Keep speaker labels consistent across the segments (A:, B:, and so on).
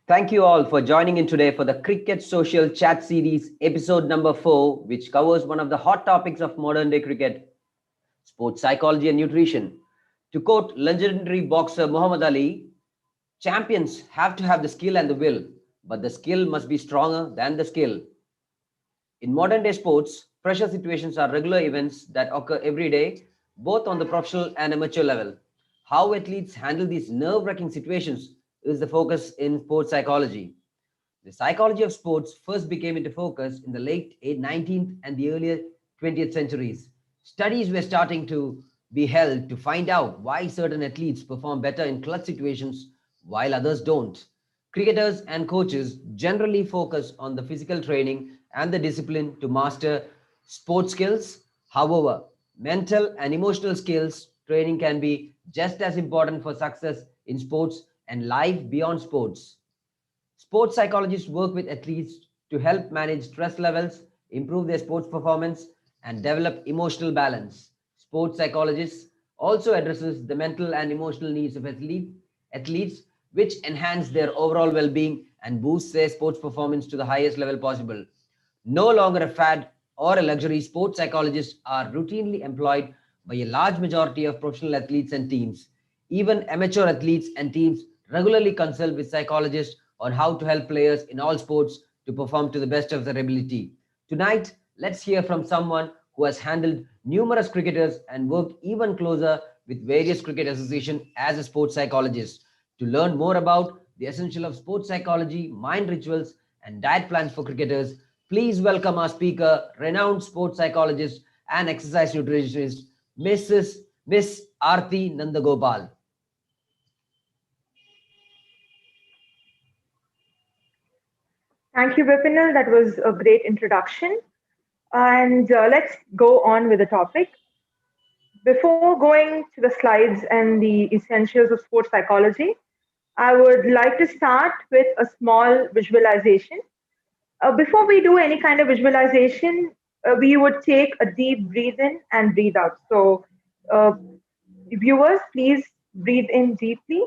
A: Thank you all for joining in today for the Cricket Social Chat Series, episode number 4, which covers one of the hot topics of modern day cricket, sports psychology and nutrition. To quote legendary boxer Muhammad Ali, champions have to have the skill and the will, but the skill must be stronger than the skill. In modern day sports, pressure situations are regular events that occur every day, both on the professional and amateur level. How athletes handle these nerve wracking situations is the focus in sports psychology. The psychology of sports first became into focus in the late 19th and the earlier 20th centuries. Studies were starting to be held to find out why certain athletes perform better in clutch situations while others don't. Cricketers and coaches generally focus on the physical training and the discipline to master sports skills. However, mental and emotional skills training can be just as important for success in sports and life beyond sports. Sports psychologists work with athletes to help manage stress levels, improve their sports performance, and develop emotional balance. Sports psychologists also addresses the mental and emotional needs of athletes, which enhance their overall well-being and boosts their sports performance to the highest level possible. No longer a fad or a luxury, sports psychologists are routinely employed by a large majority of professional athletes and teams. Even amateur athletes and teams regularly consult with psychologists on how to help players in all sports to perform to the best of their ability. Tonight, let's hear from someone who has handled numerous cricketers and worked even closer with various cricket associations as a sports psychologist. To learn more about the essential of sports psychology, mind rituals, and diet plans for cricketers, please welcome our speaker, renowned sports psychologist and exercise nutritionist, Miss Aarthi Nandagopal.
B: Thank you, Vipinal. That was a great introduction. And let's go on with the topic. Before going to the slides and the essentials of sports psychology, I would like to start with a small visualization. Before we do any kind of visualization, we would take a deep breathe in and breathe out. So, uh, viewers, please breathe in deeply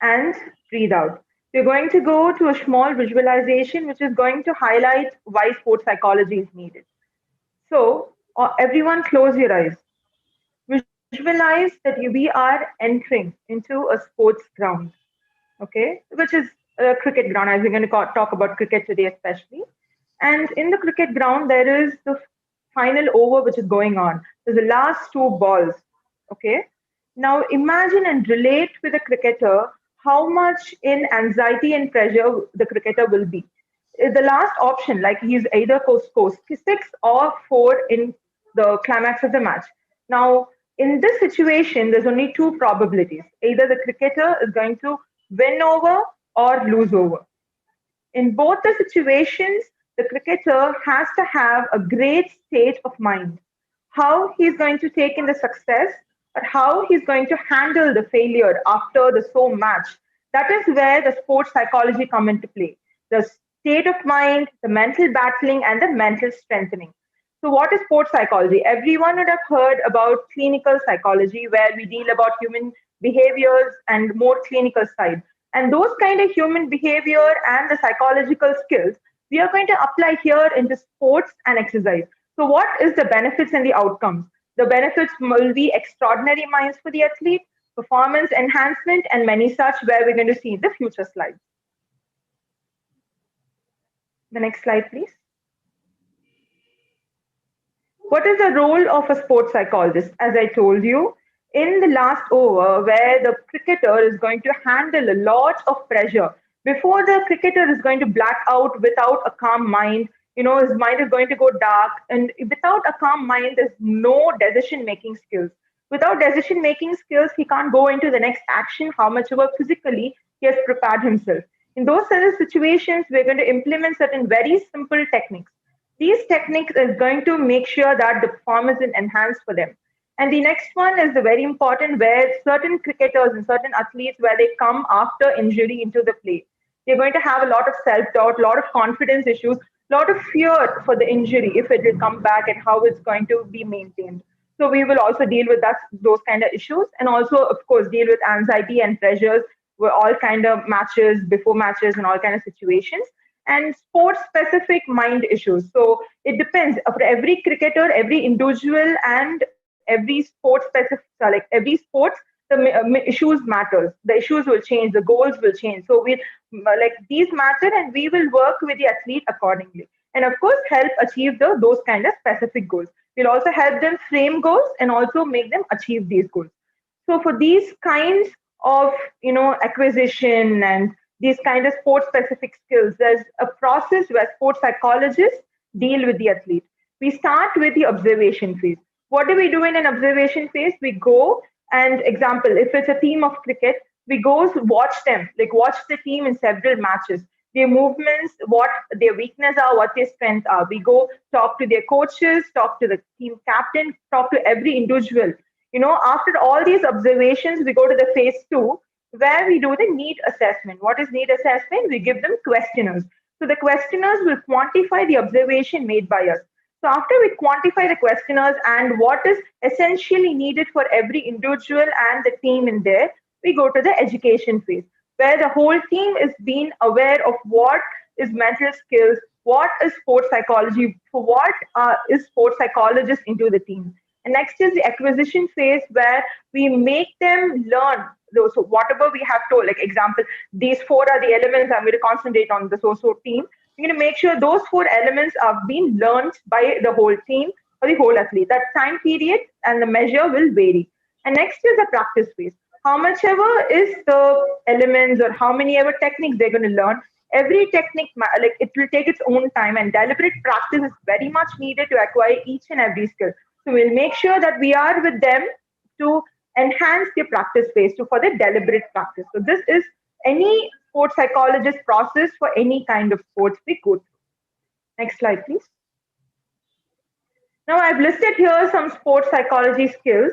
B: and breathe out. We're going to go to a small visualization which is going to highlight why sports psychology is needed. So, everyone, close your eyes. Visualize that we are entering into a sports ground, okay, which is a cricket ground, as we're going to talk about cricket today, especially. And in the cricket ground, there is the final over which is going on. There's the last two balls, okay. Now imagine and relate with a cricketer how much in anxiety and pressure the cricketer will be. The last option, like he's either scores 6 or 4 in the climax of the match. Now, in this situation, there's only two probabilities. Either the cricketer is going to win over or lose over. In both the situations, the cricketer has to have a great state of mind. How he's going to take in the success, or how he's going to handle the failure after the so match. That is where the sports psychology come into play. The state of mind, the mental battling, and the mental strengthening. So, what is sports psychology? Everyone would have heard about clinical psychology, where we deal about human behaviors and more clinical side. And those kind of human behavior and the psychological skills we are going to apply here into sports and exercise. So, what is the benefits and the outcomes? The benefits will be extraordinary minds for the athlete, performance enhancement, and many such, where we're going to see in the future slides. The next slide, please. What is the role of a sports psychologist? As I told you, in the last over, where the cricketer is going to handle a lot of pressure, before the cricketer is going to black out without a calm mind, his mind is going to go dark, and without a calm mind, there's no decision making skills. Without decision making skills, he can't go into the next action, how much ever physically he has prepared himself. In those sort of situations, we're going to implement certain very simple techniques. These techniques is going to make sure that the performance is enhanced for them. And the next one is the very important, where certain cricketers and certain athletes, where they come after injury into the play, they're going to have a lot of self-doubt, a lot of confidence issues, a lot of fear for the injury, if it will come back and how it's going to be maintained. So we will also deal with those kind of issues, and also, of course, deal with anxiety and pressures all kind of matches, before matches, and all kind of situations, and sports specific mind issues. So it depends for every cricketer, every individual, and every sports specific, like every sports, the issues matters. The issues will change, the goals will change. So we like these matter, and we will work with the athlete accordingly. And of course, help achieve those kind of specific goals. We'll also help them frame goals and also make them achieve these goals. So for these kinds of acquisition and these kind of sports specific skills, there's a process where sports psychologists deal with the athlete. We start with the observation phase. What do we do in an observation phase? We go and example, if it's a team of cricket, we go watch them, like watch the team in several matches, their movements, what their weakness are, what their strengths are. We go talk to their coaches, talk to the team captain, talk to every individual. After all these observations, we go to the phase two, where we do the need assessment. What is need assessment? We give them questionnaires. So the questionnaires will quantify the observation made by us. So after we quantify the questionnaires and what is essentially needed for every individual and the team in there, we go to the education phase, where the whole team is being aware of what is mental skills, what is sports psychology, for what is sports psychologist into the team. And next is the acquisition phase, where we make them learn. So whatever we have told, like example, these four are the elements I'm going to concentrate on the so-so team. We're going to make sure those four elements are being learned by the whole team or the whole athlete. That time period and the measure will vary. And next is the practice phase. How much ever is the elements or how many ever techniques they're going to learn, every technique, like it will take its own time, and deliberate practice is very much needed to acquire each and every skill. So we'll make sure that we are with them to enhance the practice phase for the deliberate practice. So this is any sports psychologist process for any kind of sports we go through. Next slide, please. Now I've listed here some sports psychology skills,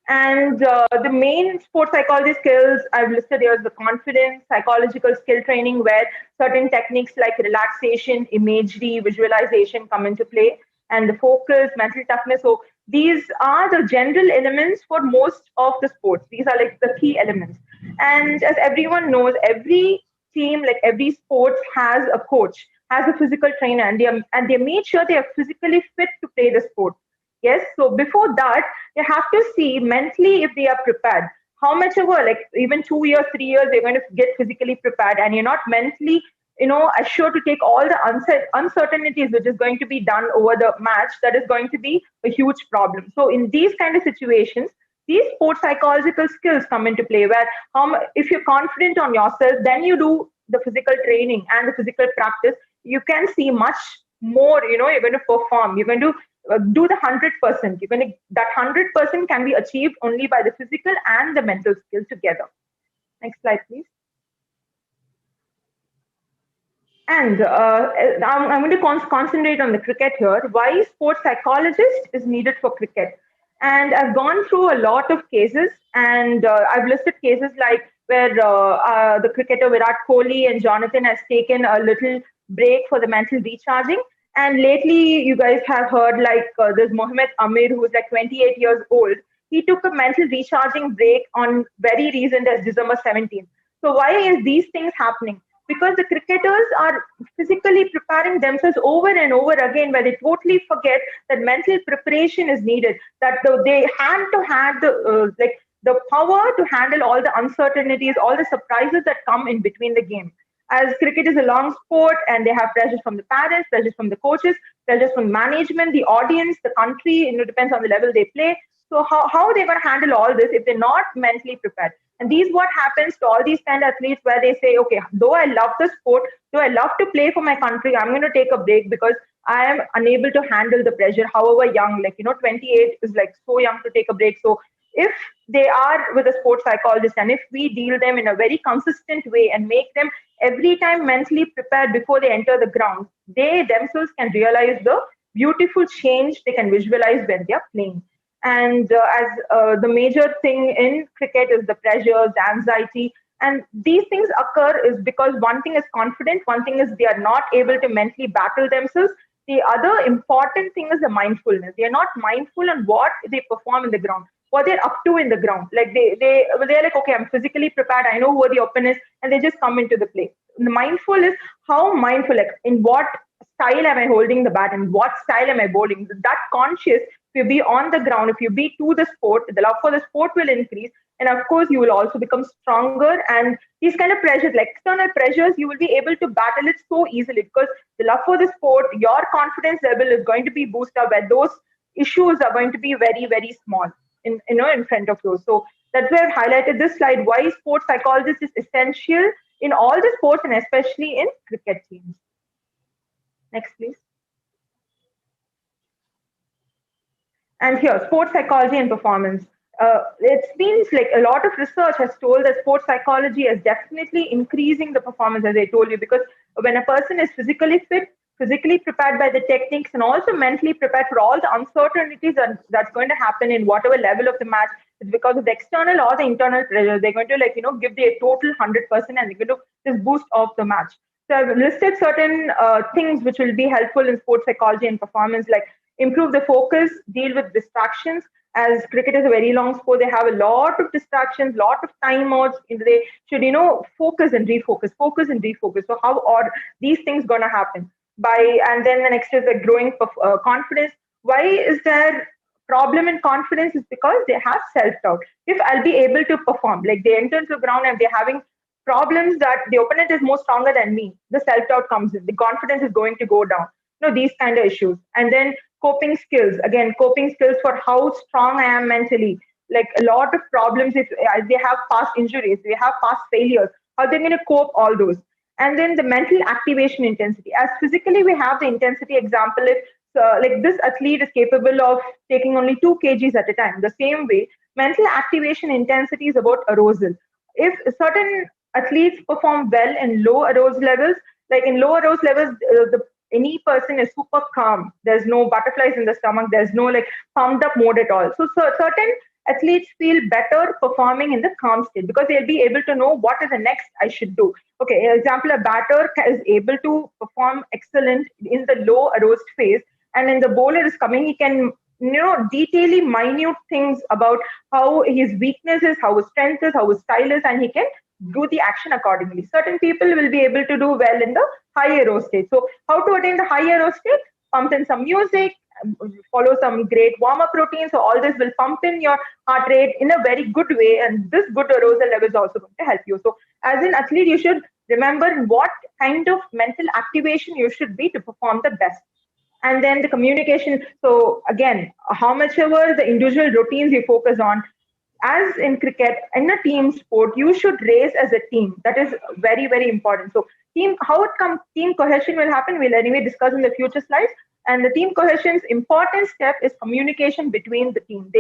B: and the main sports psychology skills I've listed here is the confidence, psychological skill training, where certain techniques like relaxation, imagery, visualization come into play, and the focus, mental toughness. So these are the general elements for most of the sports. These are like the key elements. And as everyone knows, every team, like every sports, has a coach, has a physical trainer, and they made sure they are physically fit to play the sport. Yes. So before that, they have to see mentally if they are prepared. How much ever, like even 2 years, 3 years, they're going to get physically prepared, and you're not mentally assured to take all the uncertainties which is going to be done over the match. That is going to be a huge problem. So in these kind of situations, these sports psychological skills come into play, where if you're confident on yourself, then you do the physical training and the physical practice, you can see much more. You're going to perform, you're going to do the 100%. That 100% can be achieved only by the physical and the mental skill together. Next slide, please. And I'm going to concentrate on the cricket here. Why sports psychologist is needed for cricket? And I've gone through a lot of cases, and I've listed cases like where the cricketer Virat Kohli and Jonathan has taken a little break for the mental recharging. And lately, you guys have heard like there's Mohammad Amir, who is like 28 years old. He took a mental recharging break on very recent as December 17th. So why is these things happening? Because the cricketers are physically preparing themselves over and over again, where they totally forget that mental preparation is needed, that they had to have the power to handle all the uncertainties, all the surprises that come in between the game. As cricket is a long sport, and they have pressures from the parents, pressures from the coaches, pressures from management, the audience, the country, depends on the level they play. So how are they going to handle all this if they're not mentally prepared? And these what happens to all these kind of athletes, where they say, okay, though I love the sport, though I love to play for my country, I'm going to take a break because I am unable to handle the pressure, however young, 28 is like so young to take a break. So if they are with a sports psychologist, and if we deal them in a very consistent way and make them every time mentally prepared before they enter the ground, they themselves can realize the beautiful change they can visualize when they are playing. And as the major thing in cricket is the pressures, the anxiety, and these things occur is because one thing is confidence, one thing is they are not able to mentally battle themselves. The other important thing is the mindfulness. They are not mindful on what they perform in the ground. what they're up to in the ground. Like they're like, okay, I'm physically prepared, I know who the opponent is, and they just come into the play. The mindful is how mindful, like in what style am I holding the bat and what style am I bowling. That conscious, if you be on the ground, if you be to the sport, the love for the sport will increase, and of course you will also become stronger. And these kind of pressures, like external pressures, you will be able to battle it so easily because the love for the sport, your confidence level is going to be boosted up, where those issues are going to be very, very small in front of you. So that's why I've highlighted this slide, why sports psychologist is essential in all the sports and especially in cricket teams. Next, please. And here, sports psychology and performance. It means like a lot of research has told that sports psychology is definitely increasing the performance, as I told you, because when a person is physically fit, physically prepared by the techniques, and also mentally prepared for all the uncertainties that's going to happen in whatever level of the match, it's because of the external or the internal pressure. They're going to give their total 100% and they're going to just boost off the match. So I've listed certain things which will be helpful in sports psychology and performance, like improve the focus, deal with distractions. As cricket is a very long sport, they have a lot of distractions, lot of timeouts. They should, focus and refocus, focus and refocus. So how are these things going to happen? And then the next is the growing confidence. Why is there problem in confidence? Is because they have self-doubt. If I'll be able to perform, like they enter into the ground and they're having problems that the opponent is more stronger than me, the self-doubt comes in, the confidence is going to go down. These kind of issues. And then coping skills, again, coping skills for how strong I am mentally. Like a lot of problems, if they have past injuries, they have past failures, how they're going to cope all those. And then the mental activation intensity. As physically we have the intensity example, if like this athlete is capable of taking only 2 kgs at a time. The same way, mental activation intensity is about arousal. If certain athletes perform well in low arousal levels, like in low arousal levels, any person is super calm. There's no butterflies in the stomach. There's no like pumped up mode at all. So certain athletes feel better performing in the calm state because they'll be able to know what is the next I should do. Okay, example, a batter is able to perform excellent in the low aroused phase, and when the bowler is coming, he can detailing minute things about how his weakness is, how his strength is, how his style is, and he can do the action accordingly. Certain people will be able to do well in the high aroused state. So how to attain the high aroused state? Pump in some music, follow some great warm-up routine. So all this will pump in your heart rate in a very good way, and this good arousal level is also going to help you. So as an athlete, you should remember what kind of mental activation you should be to perform the best. And then the communication. So again, how much ever the individual routines you focus on, as in cricket, in a team sport, you should race as a team. That is very, very important. So team cohesion will happen. We'll anyway discuss in the future slides. And the team cohesion's important step is communication between the team.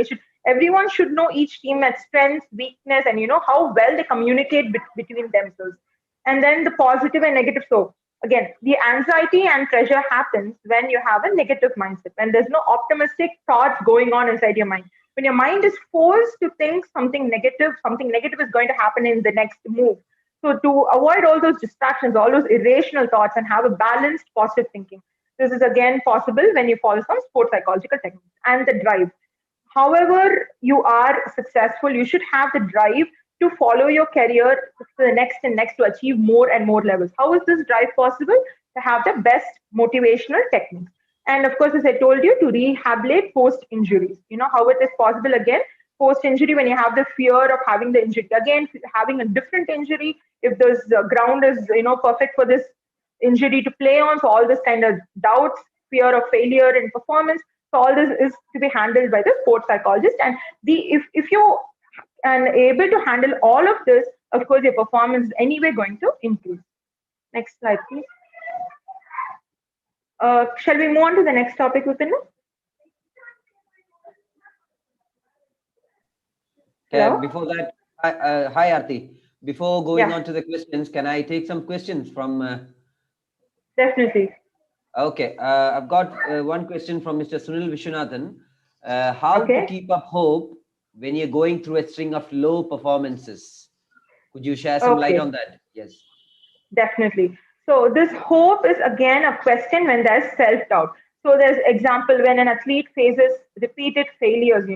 B: Everyone should know each teammate's strengths, weakness, and how well they communicate between themselves. And then the positive and negative. So again, the anxiety and pressure happens when you have a negative mindset, when there's no optimistic thoughts going on inside your mind. When your mind is forced to think something negative is going to happen in the next move. So to avoid all those distractions, all those irrational thoughts, and have a balanced, positive thinking. This is again possible when you follow some sports psychological techniques. And the drive. However you are successful, you should have the drive to follow your career to the next and next to achieve more and more levels. How is this drive possible? To have the best motivational techniques. And of course, as I told you, to rehabilitate post injuries. How it is possible again, post injury, when you have the fear of having the injury. Again, having a different injury, if this ground is, perfect for this injury to play on. So all this kind of doubts, fear of failure in performance. So all this is to be handled by the sports psychologist. And if you are able to handle all of this, of course, your performance is anyway going to increase. Next slide, please. Shall we move on to the next topic, Vipin?
A: Before that, hi Aarthi. Before going on to the questions, can I take some questions from?
B: Definitely.
A: Okay, I've got one question from Mr. Sunil Vishwanathan. How to keep up hope when you're going through a string of low performances? Could you share some light on that? Yes.
B: Definitely. So this hope is again a question when there's self-doubt. So there's example when an athlete faces repeated failures,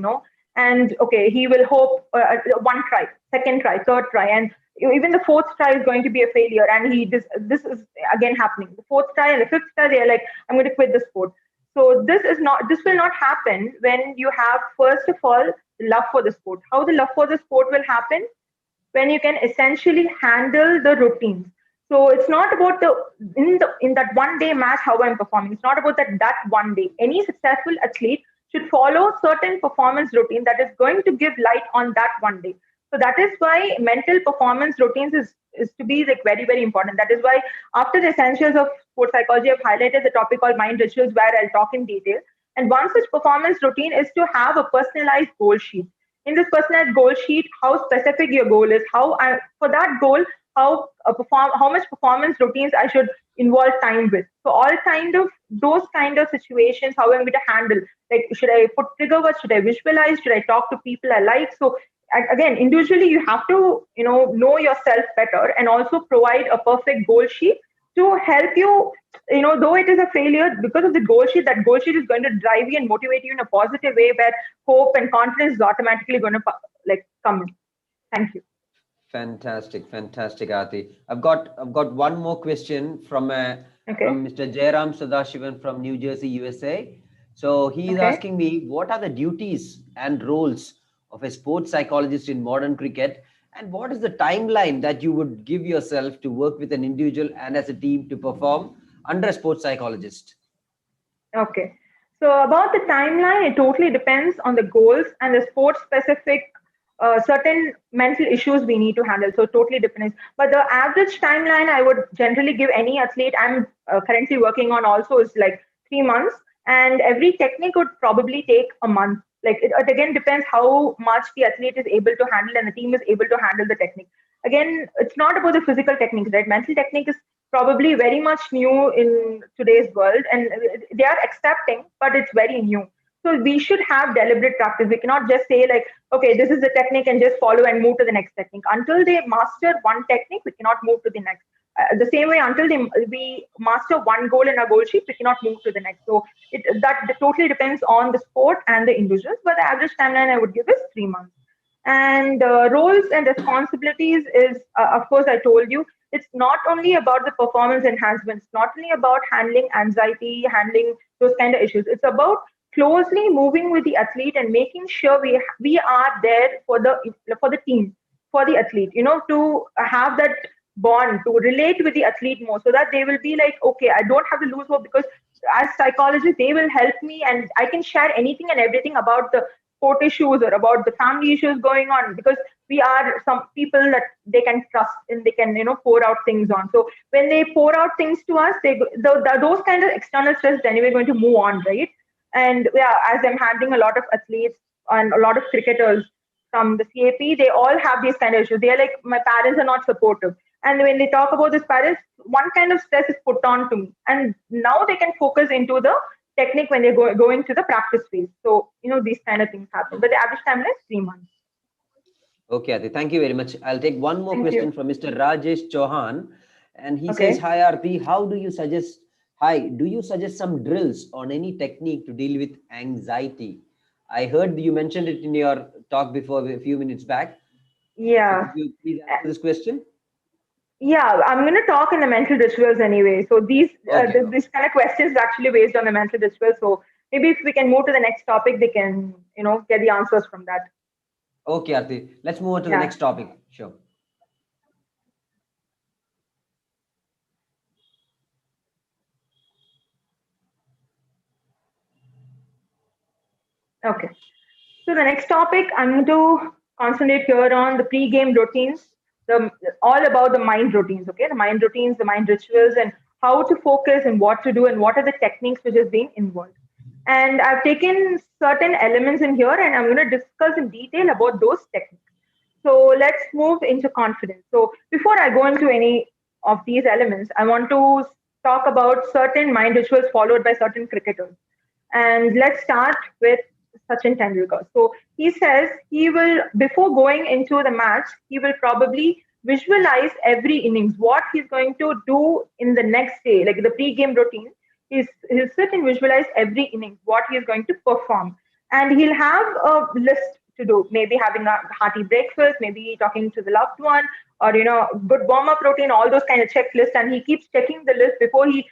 B: and okay, he will hope one try, second try, third try, and even the fourth try is going to be a failure. And this is again happening. The fourth try and the fifth try, they're like, I'm going to quit the sport. So this will not happen when you have, first of all, love for the sport. How the love for the sport will happen? When you can essentially handle the routines. So it's not about in that one day match how I'm performing. It's not about that one day. Any successful athlete should follow certain performance routine that is going to give light on that one day. So that is why mental performance routines is to be like very, very important. That is why after the essentials of sports psychology, I've highlighted the topic called mind rituals, where I'll talk in detail. And one such performance routine is to have a personalized goal sheet. In this personalized goal sheet, how specific your goal is, for that goal, how much performance routines I should involve time with. So all kind of those kind of situations, how I'm going to handle. Like, should I put trigger words? Should I visualize? Should I talk to people I like? So again, individually, you have to know yourself better, and also provide a perfect goal sheet to help you. Though it is a failure, because of the goal sheet, that goal sheet is going to drive you and motivate you in a positive way, where hope and confidence is automatically going to like come in. Thank you.
A: Fantastic, fantastic, Aarthi. I've got one more question from
B: Okay.
A: from Mr. Jairam Sadashivan from New Jersey, USA. So he is
B: Okay.
A: asking me, what are the duties and roles of a sports psychologist in modern cricket, and what is the timeline that you would give yourself to work with an individual and as a team to perform under a sports psychologist?
B: Okay. So about the timeline, it totally depends on the goals and the sport specific certain mental issues we need to handle. So it totally depends. But the average timeline I would generally give any athlete I'm currently working on also is like 3 months. And every technique would probably take a month. Like it again depends how much the athlete is able to handle and the team is able to handle the technique. Again, it's not about the physical techniques, right? Mental technique is probably very much new in today's world, and they are accepting, but it's very new. So we should have deliberate practice. We cannot just say like, okay, this is the technique and just follow and move to the next technique. Until they master one technique, we cannot move to the next. The same way, until we master one goal in our goal sheet, we cannot move to the next. So that totally depends on the sport and the individuals. But the average timeline I would give is 3 months. And roles and responsibilities is, of course, I told you, it's not only about the performance enhancements, not only about handling anxiety, handling those kind of issues. It's about closely moving with the athlete and making sure we are there for the team, for the athlete, to have that bond, to relate with the athlete more, so that they will be like, okay, I don't have to lose hope, because as psychologists, they will help me and I can share anything and everything about the sport issues or about the family issues going on, because we are some people that they can trust and they can pour out things on. So when they pour out things to us, those kind of external stress anyway going to move on, right? And yeah, as I'm handling a lot of athletes and a lot of cricketers from the CAP, they all have these kind of issues. They're like, my parents are not supportive. And when they talk about this parents, one kind of stress is put on to me. And now they can focus into the technique when they go into the practice phase. So, these kind of things happen. But the average timeline is 3 months.
A: Okay, Aarthi, thank you very much. I'll take one more
B: Thank
A: question
B: you.
A: from Mr. Rajesh Chauhan. And he says,
B: Okay.
A: hi, Aarthi, do you suggest some drills on any technique to deal with anxiety? I heard you mentioned it in your talk before a few minutes back. So
B: Yeah.
A: could you please answer this question?
B: Yeah, I'm going to talk in the mental rituals anyway. So
A: Okay.
B: these kind of questions are actually based on the mental rituals. So maybe if we can move to the next topic, they can, get the answers from that.
A: Okay, Aarthi. Let's move on to the
B: Yeah.
A: next topic. Sure.
B: Okay. So the next topic, I'm going to concentrate here on the pre-game routines, the all about the mind routines. Okay, the mind routines, the mind rituals, and how to focus and what to do and what are the techniques which is being involved. And I've taken certain elements in here, and I'm going to discuss in detail about those techniques. So let's move into confidence. So before I go into any of these elements, I want to talk about certain mind rituals followed by certain cricketers. And let's start with Sachin Tendulkar. So he says he will, before going into the match, he will probably visualize every innings, what he's going to do in the next day, like the pre-game routine. He'll sit and visualize every innings, what he's going to perform. And he'll have a list to do. Maybe having a hearty breakfast, maybe talking to the loved one, or good warm-up routine, all those kind of checklists, and he keeps checking the list before he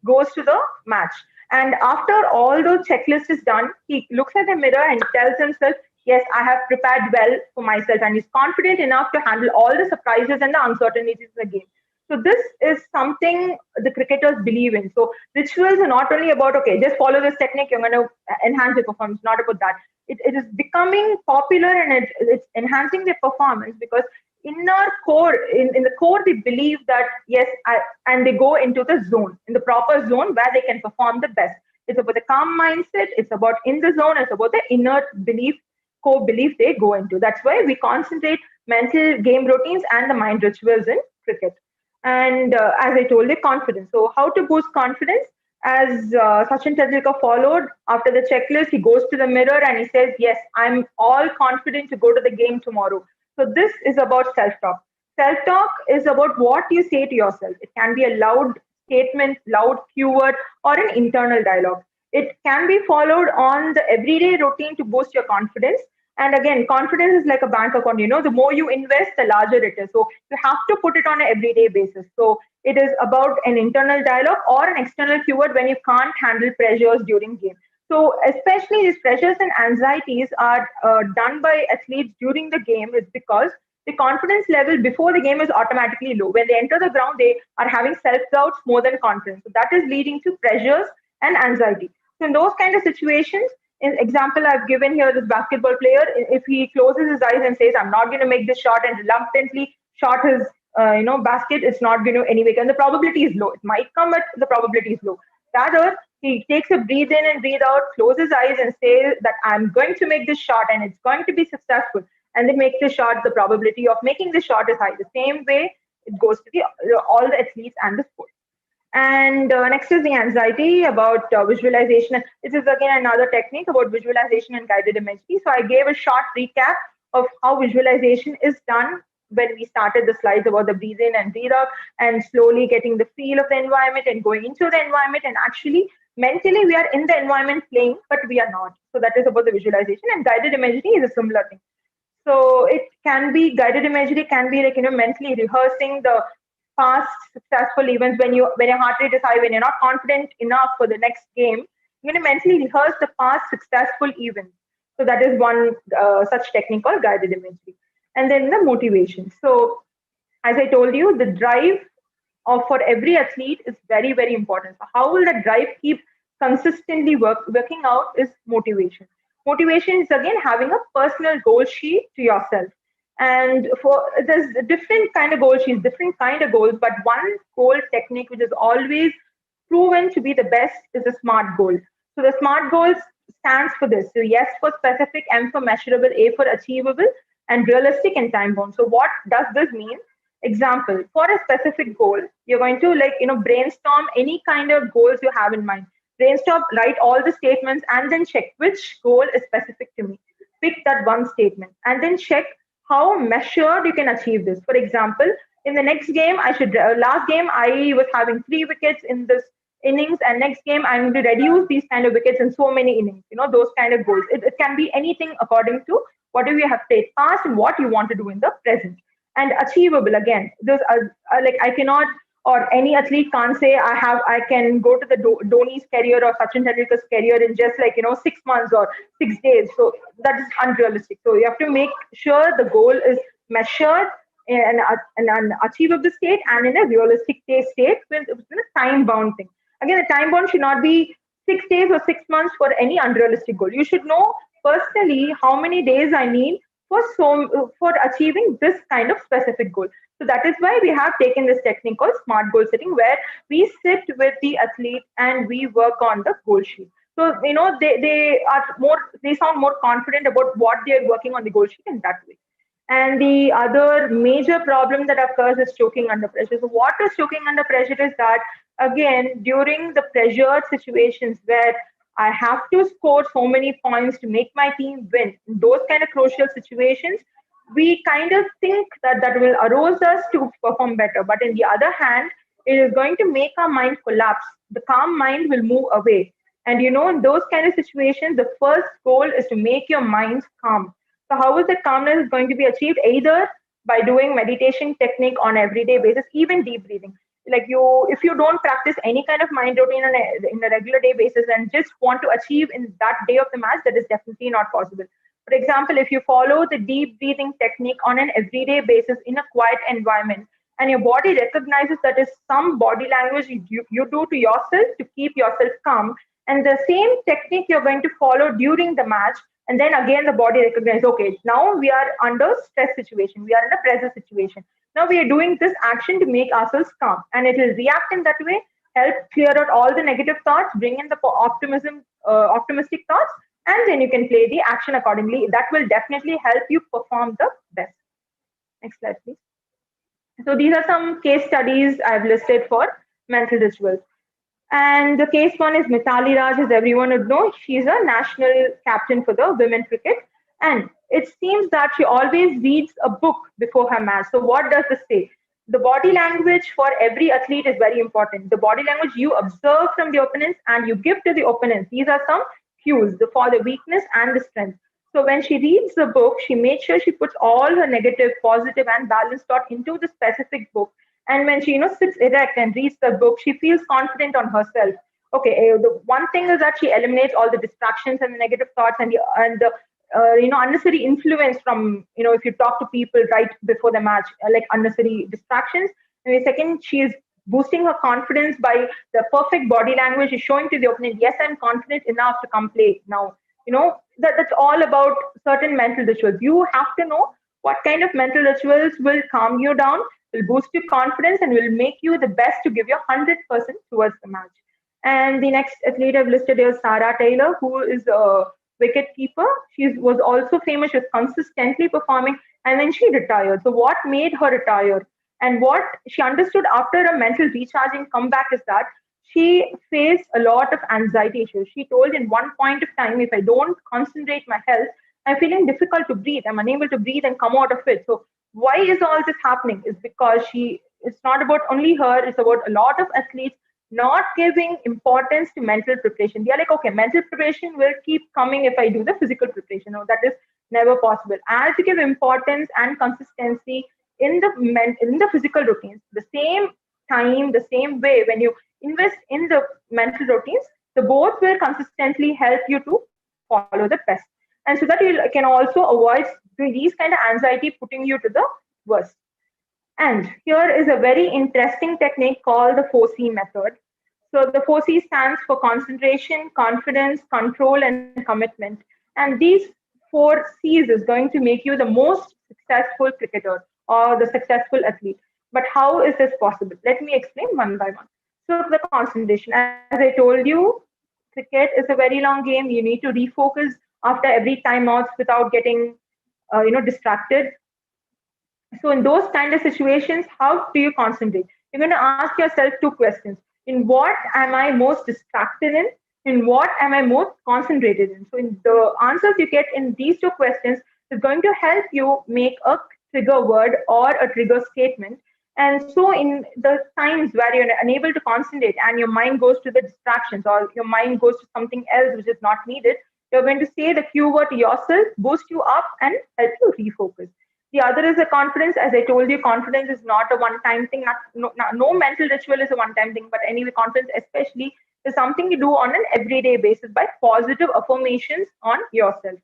B: goes to the match. And after all those checklists is done, he looks at the mirror and tells himself, yes, I have prepared well for myself, and he's confident enough to handle all the surprises and the uncertainties of the game. So this is something the cricketers believe in. So rituals are not only about, okay, just follow this technique, you're going to enhance your performance, not about that. It is becoming popular, and it's enhancing their performance because in our core, in the core, they believe that, yes, and they go into the zone, in the proper zone where they can perform the best. It's about the calm mindset, it's about in the zone, it's about the inner belief, core belief they go into. That's why we concentrate mental game routines and the mind rituals in cricket. And as I told you, confidence. So how to boost confidence? As Sachin Tendulkar followed after the checklist, he goes to the mirror and he says, yes, I'm all confident to go to the game tomorrow. So this is about self-talk. Self-talk is about what you say to yourself. It can be a loud statement, loud keyword, or an internal dialogue. It can be followed on the everyday routine to boost your confidence. And again, confidence is like a bank account. The more you invest, the larger it is. So you have to put it on an everyday basis. So it is about an internal dialogue or an external keyword when you can't handle pressures during game. So especially these pressures and anxieties are done by athletes during the game is because the confidence level before the game is automatically low. When they enter the ground, they are having self-doubts more than confidence. So that is leading to pressures and anxiety. So in those kind of situations, in example I've given here, this basketball player, if he closes his eyes and says, I'm not going to make this shot, and reluctantly shot his basket, it's not going to anyway, and the probability is low. It might come, but the probability is low. Rather, he takes a breathe in and breathe out, closes his eyes and says that I'm going to make this shot and it's going to be successful. And then make the shot, the probability of making the shot is high. The same way it goes to all the athletes and the sport. And next is the anxiety about visualization. This is again another technique about visualization and guided imagery. So I gave a short recap of how visualization is done when we started the slides about the breathe in and breathe out, and slowly getting the feel of the environment and going into the environment, and actually mentally we are in the environment playing, but we are not. So that is about the visualization. And guided imagery is a similar thing. So it can be, guided imagery can be like mentally rehearsing the past successful events. When your heart rate is high, when you're not confident enough for the next game, you're going to mentally rehearse the past successful events. So that is one such technique called guided imagery. And then the motivation. So as I told you, the drive for every athlete is very, very important. So how will that drive keep consistently working out is motivation. Motivation is again having a personal goal sheet to yourself. And there's different kind of goal sheets, different kind of goals, but one goal technique which is always proven to be the best is the SMART goal. So the SMART goal stands for this. So yes for specific, M for measurable, A for achievable, and realistic and time bound. So what does this mean? Example, for a specific goal, you're going to brainstorm any kind of goals you have in mind. Brainstorm, write all the statements, and then check which goal is specific to me. Pick that one statement and then check how measured you can achieve this. For example, in the next game, last game I was having 3 wickets in this innings, and next game I'm going to reduce these kind of wickets in so many innings. Those kind of goals. It can be anything according to whatever you have played past and what you want to do in the present. And achievable again. Those are like I cannot, or any athlete can't say I can go to the Dhoni's career or Sachin Tendulkar's career in just 6 months or 6 days. So that is unrealistic. So you have to make sure the goal is measured in an achievable state and in a realistic state with a time bound thing. Again, a time bound should not be 6 days or 6 months for any unrealistic goal. You should know personally how many days I need for achieving this kind of specific goal. So that is why we have taken this technique called SMART goal setting, where we sit with the athlete and we work on the goal sheet. So they sound more confident about what they are working on the goal sheet in that way. And the other major problem that occurs is choking under pressure. So what is choking under pressure is that, again, during the pressured situations where I have to score so many points to make my team win, in those kind of crucial situations, we kind of think that will arouse us to perform better. But in the other hand, it is going to make our mind collapse. The calm mind will move away. And in those kind of situations, the first goal is to make your mind calm. So how is that calmness going to be achieved? Either by doing meditation technique on everyday basis, even deep breathing. Like if you don't practice any kind of mind routine on in a regular day basis and just want to achieve in that day of the match, that is definitely not possible. For example, if you follow the deep breathing technique on an everyday basis in a quiet environment, and your body recognizes that is some body language you do to yourself to keep yourself calm, and the same technique you're going to follow during the match, and then again the body recognizes, okay, now we are under stress situation, we are in a pressure situation, now we are doing this action to make ourselves calm, and it will react in that way, help clear out all the negative thoughts, bring in the optimistic thoughts, and then you can play the action accordingly. That will definitely help you perform the best. Next slide, please. So these are some case studies I've listed for mental rituals. And the case one is Mithali Raj, as everyone would know. She's a national captain for the women cricket. And it seems that she always reads a book before her match. So what does this say? The body language for every athlete is very important. The body language you observe from the opponents and you give to the opponents. These are some cues for the weakness and the strength. So when she reads the book, she makes sure she puts all her negative, positive, and balanced thought into the specific book. And when she sits erect and reads the book, she feels confident on herself. Okay, the one thing is that she eliminates all the distractions and the negative thoughts and the unnecessary influence from if you talk to people right before the match, like unnecessary distractions. And the second, she is boosting her confidence by the perfect body language. Is showing to the opponent, yes, I'm confident enough to come play now. That's all about certain mental rituals. You have to know what kind of mental rituals will calm you down, will boost your confidence, and will make you the best to give your 100% towards the match. And the next athlete I've listed is Sarah Taylor, who is a wicket keeper. She was also famous with consistently performing, and then she retired. So what made her retire? And what she understood after a mental recharging comeback is that she faced a lot of anxiety issues. She told in one point of time, if I don't concentrate my health, I'm feeling difficult to breathe. I'm unable to breathe and come out of it. So why is all this happening? Is because it's not about only her, it's about a lot of athletes not giving importance to mental preparation. They're like, okay, mental preparation will keep coming if I do the physical preparation. No, that is never possible. As you give importance and consistency in the physical routines, the same time, the same way, when you invest in the mental routines, the both will consistently help you to follow the best. And so that you can also avoid these kind of anxiety putting you to the worst. And here is a very interesting technique called the 4C method. So the 4C stands for concentration, confidence, control, and commitment. And these 4Cs is going to make you the most successful cricketer or the successful athlete. But how is this possible? Let me explain one by one. So the concentration, as I told you, cricket is a very long game. You need to refocus after every timeouts without getting distracted. So in those kind of situations, how do you concentrate? You're going to ask yourself two questions. In what am I most distracted in? In what am I most concentrated in? So in the answers you get in these two questions is going to help you make a trigger word or a trigger statement. And so in the times where you're unable to concentrate and your mind goes to the distractions or your mind goes to something else which is not needed, you're going to say the cue word to yourself, boost you up and help you refocus. The other is the confidence. As I told you, confidence is not a one-time thing. No mental ritual is a one-time thing, but anyway, confidence especially is something you do on an everyday basis by positive affirmations on yourself.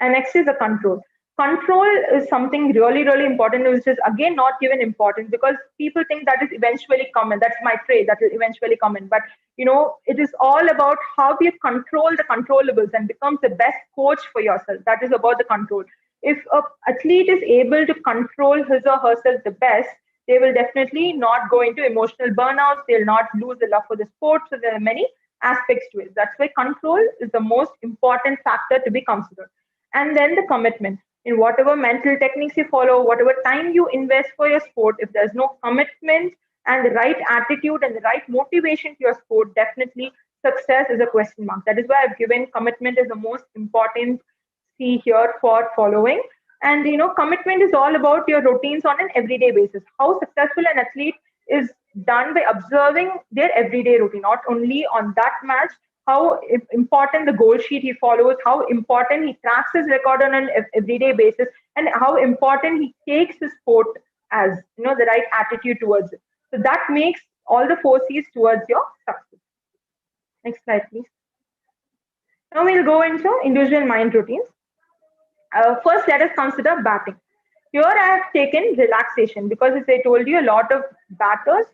B: And next is the control. Control is something really, really important, which is again not given importance because people think that is eventually common. That's my trait, that will eventually come in. But it is all about how you control the controllables and becomes the best coach for yourself. That is about the control. If an athlete is able to control his or herself the best, they will definitely not go into emotional burnouts. They'll not lose the love for the sport. So there are many aspects to it. That's why control is the most important factor to be considered. And then the commitment. In whatever mental techniques you follow, whatever time you invest for your sport, if there's no commitment and the right attitude and the right motivation to your sport, definitely success is a question mark. That is why I've given commitment as the most important C here for following. And commitment is all about your routines on an everyday basis. How successful an athlete is done by observing their everyday routine, not only on that match, how important the goal sheet he follows, how important he tracks his record on an everyday basis, and how important he takes his sport as, the right attitude towards it. So that makes all the four C's towards your success. Next slide, please. Now we'll go into individual mind routines. First, let us consider batting. Here I have taken relaxation because, as I told you, a lot of batters,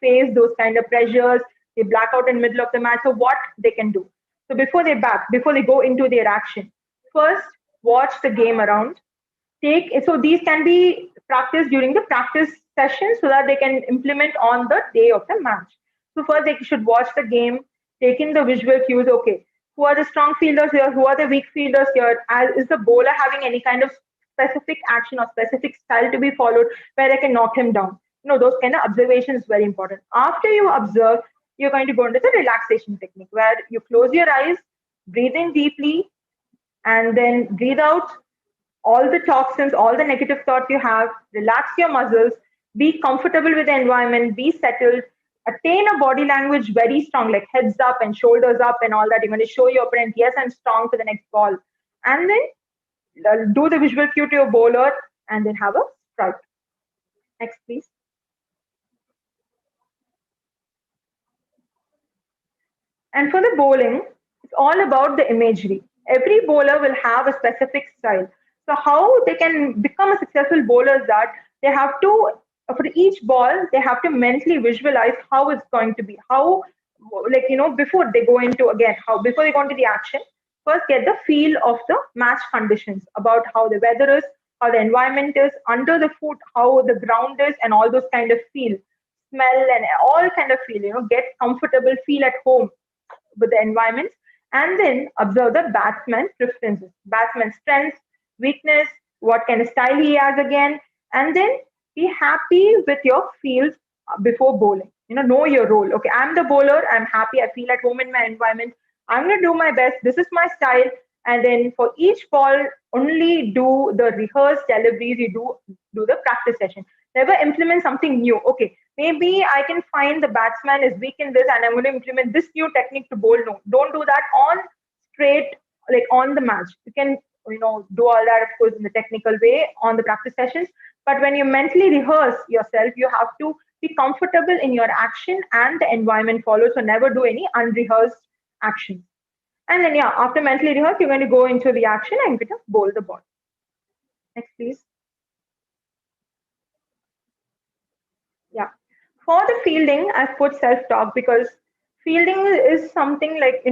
B: face those kind of pressures. They black out in the middle of the match. So what they can do? So before they bat, before they go into their action, first watch the game around. So these can be practiced during the practice session so that they can implement on the day of the match. So first they should watch the game, take in the visual cues. Okay, who are the strong fielders here? Who are the weak fielders here? Is the bowler having any kind of specific action or specific style to be followed where I can knock him down? Those kind of observations is very important. After you observe, you're going to go into the relaxation technique where you close your eyes, breathe in deeply, and then breathe out all the toxins, all the negative thoughts you have, relax your muscles, be comfortable with the environment, be settled, attain a body language very strong, like heads up and shoulders up and all that. You're going to show your opponent, yes, I'm strong for the next ball. And then do the visual cue to your bowler and then have a strike. Next, please. And for the bowling, it's all about the imagery. Every bowler will have a specific style. So how they can become a successful bowler is that they have to, for each ball, they have to mentally visualize how it's going to be. How, before they go into, again, before they go into the action, first get the feel of the match conditions, about how the weather is, how the environment is, under the foot, how the ground is, and all those kind of feel, smell, and all kind of feel, get comfortable, feel at home with the environment, and then observe the batsman's preferences, batsman's strengths, weakness, what kind of style he has again, and then be happy with your field before bowling. Know your role. Okay, I'm the bowler, I'm happy, I feel at home in my environment, I'm going to do my best, this is my style, and then for each ball, only do the rehearsed deliveries, you do the practice session. Never implement something new. Okay, maybe I can find the batsman is weak in this and I'm going to implement this new technique to bowl. No, don't do that on straight, like on the match. You can, do all that, of course, in the technical way on the practice sessions. But when you mentally rehearse yourself, you have to be comfortable in your action and the environment follows. So never do any unrehearsed action. And then, after mentally rehearse, you're going to go into the action and you're going to bowl the ball. Next, please. Yeah. For the fielding, I've put self-talk because fielding is something like,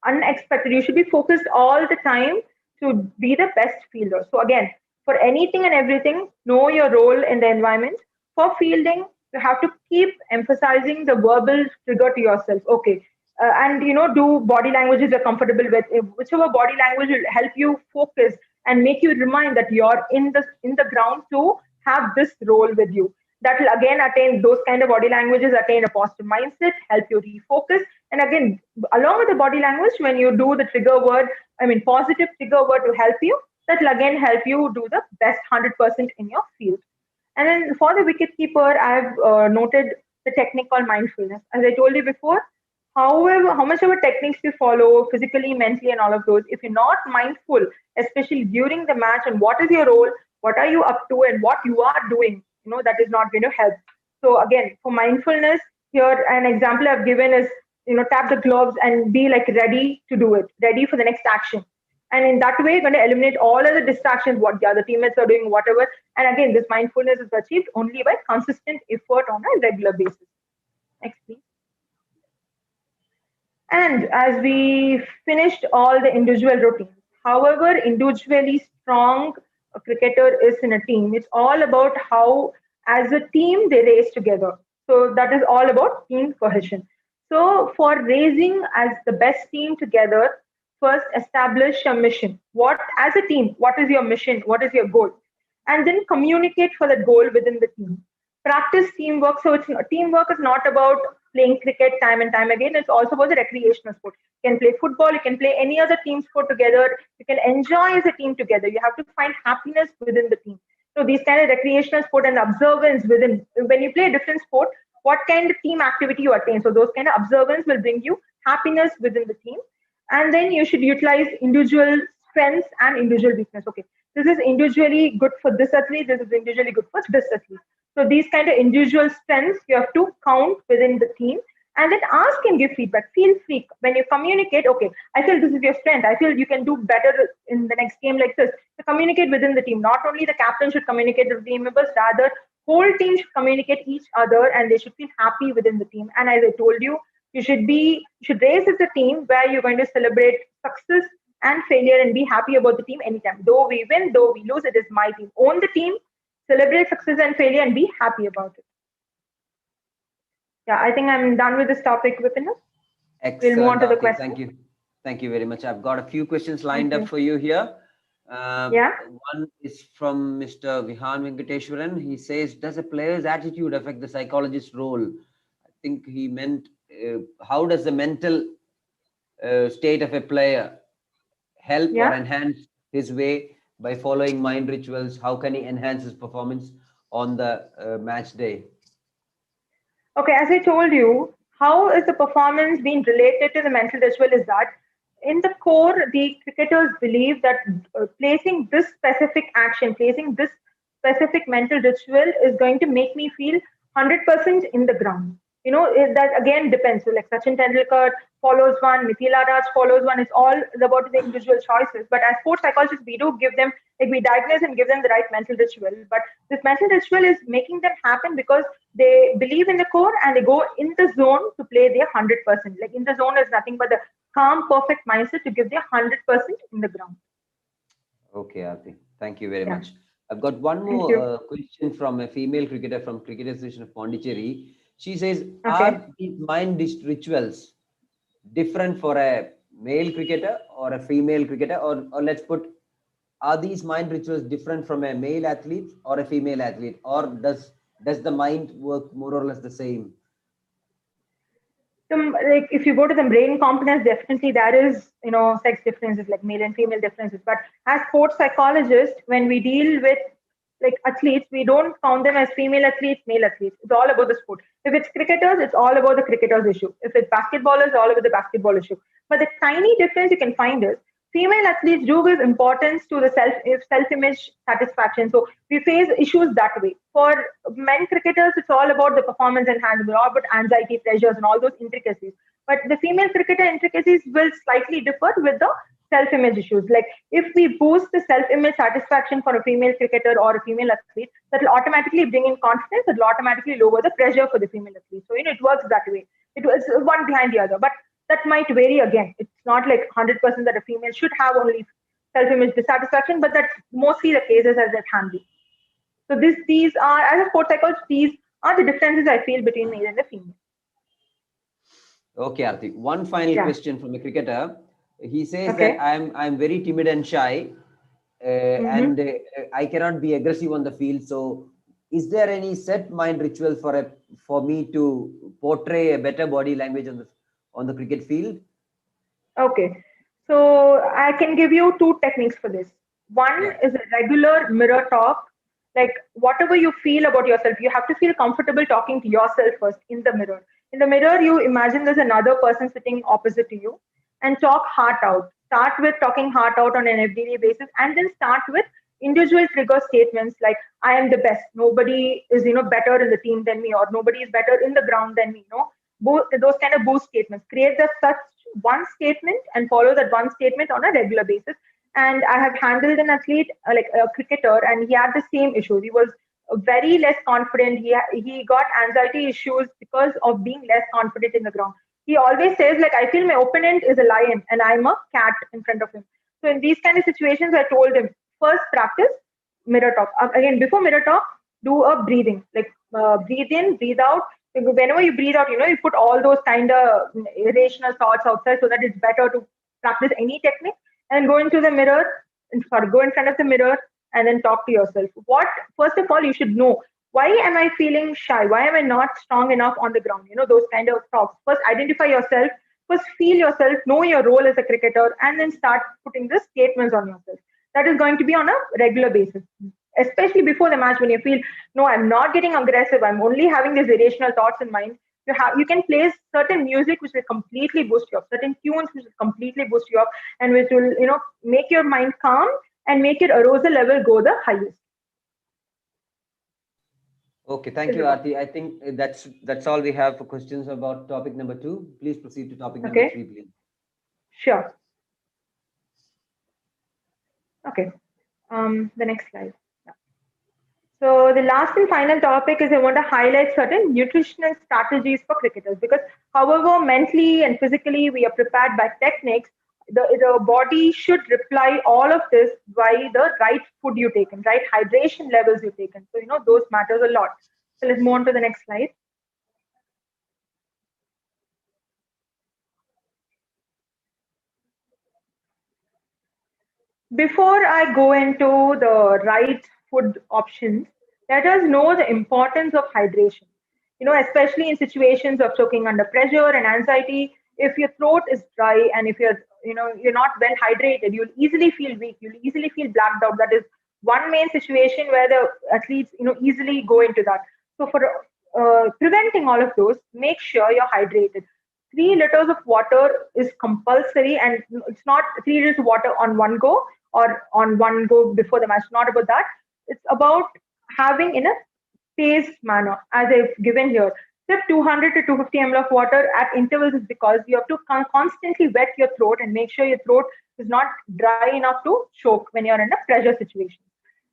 B: unexpected. You should be focused all the time to be the best fielder. So again, for anything and everything, know your role in the environment. For fielding, you have to keep emphasizing the verbal trigger to yourself. Okay. And do body languages you're comfortable with. Whichever body language will help you focus and make you remind that you're in the ground to have this role with you. That will again attain those kind of body languages, attain a positive mindset, help you refocus. And again, along with the body language, when you do the trigger word, positive trigger word to help you, that will again help you do the best 100% in your field. And then for the wicket keeper, I've noted the technique called mindfulness. As I told you before, however, how much of a techniques you follow physically, mentally, and all of those, if you're not mindful, especially during the match, and what is your role, what are you up to, and what you are doing, that is not going to help. So again, for mindfulness, here an example I've given is, tap the gloves and be like ready to do it, ready for the next action. And in that way, you're going to eliminate all of the distractions, what the other teammates are doing, whatever. And again, this mindfulness is achieved only by consistent effort on a regular basis. Next, please. And as we finished all the individual routines, however individually strong a cricketer is in a team, it's all about how, as a team, they race together. So that is all about team cohesion. So for racing as the best team together, first establish a mission. What, as a team, what is your mission? What is your goal? And then communicate for that goal within the team. Practice teamwork. So teamwork is not about playing cricket time and time again. It's also about the recreational sport. You can play football, you can play any other team sport together. You can enjoy as a team together. You have to find happiness within the team. So these kind of recreational sport and observance within, when you play a different sport, what kind of team activity you attain. So those kind of observance will bring you happiness within the team. And then you should utilize individual strengths and individual weakness. Okay, this is individually good for this athlete, this is individually good for this athlete. So these kind of individual strengths you have to count within the team, and then ask and give feedback. Feel free when you communicate. Okay, I feel this is your strength. I feel you can do better in the next game like this. To communicate within the team. Not only the captain should communicate with the team members, rather whole team should communicate each other, and they should feel happy within the team. And as I told you, you should raise as a team where you're going to celebrate success and failure and be happy about the team anytime. Though we win, though we lose, it is my team. Own the team, celebrate success and failure, and be happy about it. Yeah, I think I'm done with this topic, Vipin. We'll move on
A: Excellent,
B: to the
A: Aarthi.
B: question.
A: Thank you very much. I've got a few questions lined
B: Thank
A: up
B: you.
A: for you here.
B: Yeah.
A: One is from Mr. Vihan Venkateshwaran. He says, does a player's attitude affect the psychologist's role? I think he meant, how does the mental state of a player help or
B: Yeah.
A: enhance his way by following mind rituals? How can he enhance his performance on the match day?
B: Okay, as I told you, how is the performance being related to the mental ritual is that in the core, the cricketers believe that placing this specific action, placing this specific mental ritual is going to make me feel 100% in the ground. That again depends. So, like Sachin Tendulkar follows one, Mithila Raj follows one. It's all about the individual choices. But as sports psychologists, we do give them, like, we diagnose and give them the right mental ritual. But this mental ritual is making them happen because they believe in the core and they go in the zone to play their 100%. Like in the zone is nothing but the calm, perfect mindset to give their 100% in the ground.
A: Okay, Aarthi. Thank you very
B: Yeah.
A: much. I've got one
B: Thank
A: more
B: you.
A: question from a female cricketer from CricketSocial of Pondicherry. She says,
B: Okay.
A: are these rituals different for a male cricketer or a female cricketer? Or let's put, are these mind rituals different from a male athlete or a female athlete? Or does the mind work more or less the same?
B: Like if you go to the brain components, definitely there is sex differences like male and female differences. But as sports psychologists, when we deal with like athletes, we don't count them as female athletes, male athletes. It's all about the sport. If it's cricketers, it's all about the cricketers issue. If it's basketballers, all about the basketball issue. But the tiny difference you can find is female athletes do give importance to the self-image satisfaction. So we face issues that way. For men cricketers, it's all about the performance enhancement, all about anxiety, pressures, and all those intricacies. But the female cricketer intricacies will slightly differ with the self-image issues. Like if we boost the self-image satisfaction for a female cricketer or a female athlete, that will automatically bring in confidence. It will automatically lower the pressure for the female athlete. So it works that way. It was one behind the other, but that might vary again. It's not like 100% that a female should have only self-image dissatisfaction, but that's mostly the cases as it can be. So these are, as a sports psychologist, these are the differences I feel between male and the female.
A: Okay, Aarthi. One final question from a cricketer. He says that I'm very timid and shy, and I cannot be aggressive on the field. So, is there any set mind ritual for me to portray a better body language on the cricket field?
B: Okay, so I can give you two techniques for this. One is a regular mirror talk. Like whatever you feel about yourself, you have to feel comfortable talking to yourself first in the mirror. In the mirror, you imagine there's another person sitting opposite to you and talk heart out. Start with talking heart out on an everyday basis, and then start with individual trigger statements like I am the best. Nobody is better in the team than me, or nobody is better in the ground than me. Those kind of boost statements. Create such one statement and follow that one statement on a regular basis. And I have handled an athlete like a cricketer, and he had the same issue. He was very less confident. He got anxiety issues because of being less confident in the ground. He always says like, I feel my opponent is a lion and I'm a cat in front of him. So in these kind of situations, I told him first practice mirror talk. Again, before mirror talk, do a breathing, like breathe in, breathe out. Whenever you breathe out, you put all those kind of irrational thoughts outside, so that it's better to practice any technique and go into the mirror, go in front of the mirror and then talk to yourself. First of all, you should know, why am I feeling shy? Why am I not strong enough on the ground? Those kind of talks. First, identify yourself. First, feel yourself, know your role as a cricketer, and then start putting the statements on yourself. That is going to be on a regular basis, especially before the match when you feel, no, I'm not getting aggressive. I'm only having these irrational thoughts in mind. You can play certain music which will completely boost you up, certain tunes which will completely boost you up, and which will make your mind calm and make your arousal level go the highest.
A: Okay, thank
B: This
A: you,
B: is all.
A: Aarthi. I think that's all we have for questions about topic number two. Please proceed to topic number
B: Okay,
A: three, please.
B: sure. Okay. The next slide. Yeah. So the last and final topic is I want to highlight certain nutritional strategies for cricketers because however mentally and physically we are prepared by techniques, the body should reply all of this by the right food you take and right hydration levels you take. And so those matters a lot. So let's move on to the next slide. Before I go into the right food options, let us know the importance of hydration. Especially in situations of choking under pressure and anxiety, if your throat is dry and if you're not well hydrated, you'll easily feel weak, you'll easily feel blacked out. That is one main situation where the athletes, easily go into that. So for preventing all of those, make sure you're hydrated. 3 liters of water is compulsory, and it's not 3 liters of water on one go or on one go before the match. Not about that. It's about having in a paced manner, as I've given here. Sip 200 to 250 ml of water at intervals is because you have to constantly wet your throat and make sure your throat is not dry enough to choke when you're in a pressure situation.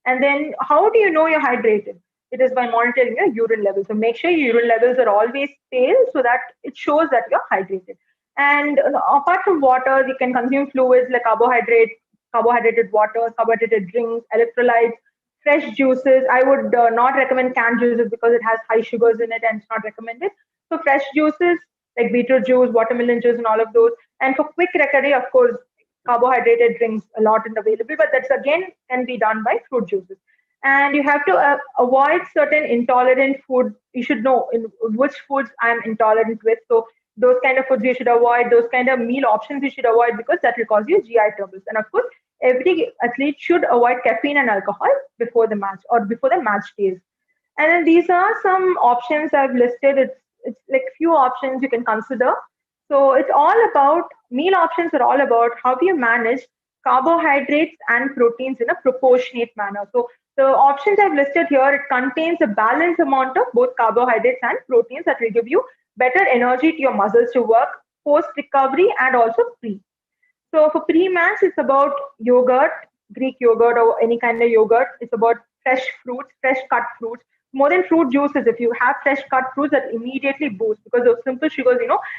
B: And then, how do you know you're hydrated? It is by monitoring your urine levels. So make sure your urine levels are always pale so that it shows that you're hydrated. And apart from water, you can consume fluids like carbohydrated water, carbohydrated drinks, electrolytes, fresh juices. I would not recommend canned juices because it has high sugars in it and it's not recommended. So fresh juices like beetroot juice, watermelon juice, and all of those. And for quick recovery, of course, carbohydrated drinks a lot and available, but that's again can be done by fruit juices. And you have to avoid certain intolerant food. You should know in which foods I'm intolerant with. So those kind of foods you should avoid. Those kind of meal options you should avoid because that will cause you GI troubles. And of course, every athlete should avoid caffeine and alcohol before the match or before the match days. And then these are some options I've listed. It's like few options you can consider. So it's all about meal options are all about how you manage carbohydrates and proteins in a proportionate manner. So the options I've listed here, it contains a balanced amount of both carbohydrates and proteins that will give you better energy to your muscles to work post recovery and also pre. So for pre-match, it's about yogurt, Greek yogurt or any kind of yogurt. It's about fresh fruits, fresh cut fruits. More than fruit juices, if you have fresh cut fruits, that immediately boost because those simple sugars,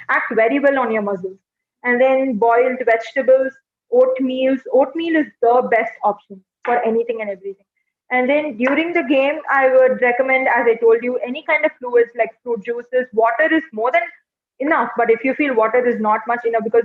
B: act very well on your muscles. And then boiled vegetables, oatmeal. Oatmeal is the best option for anything and everything. And then during the game, I would recommend, as I told you, any kind of fluids like fruit juices. Water is more than enough, but if you feel water is not much enough, because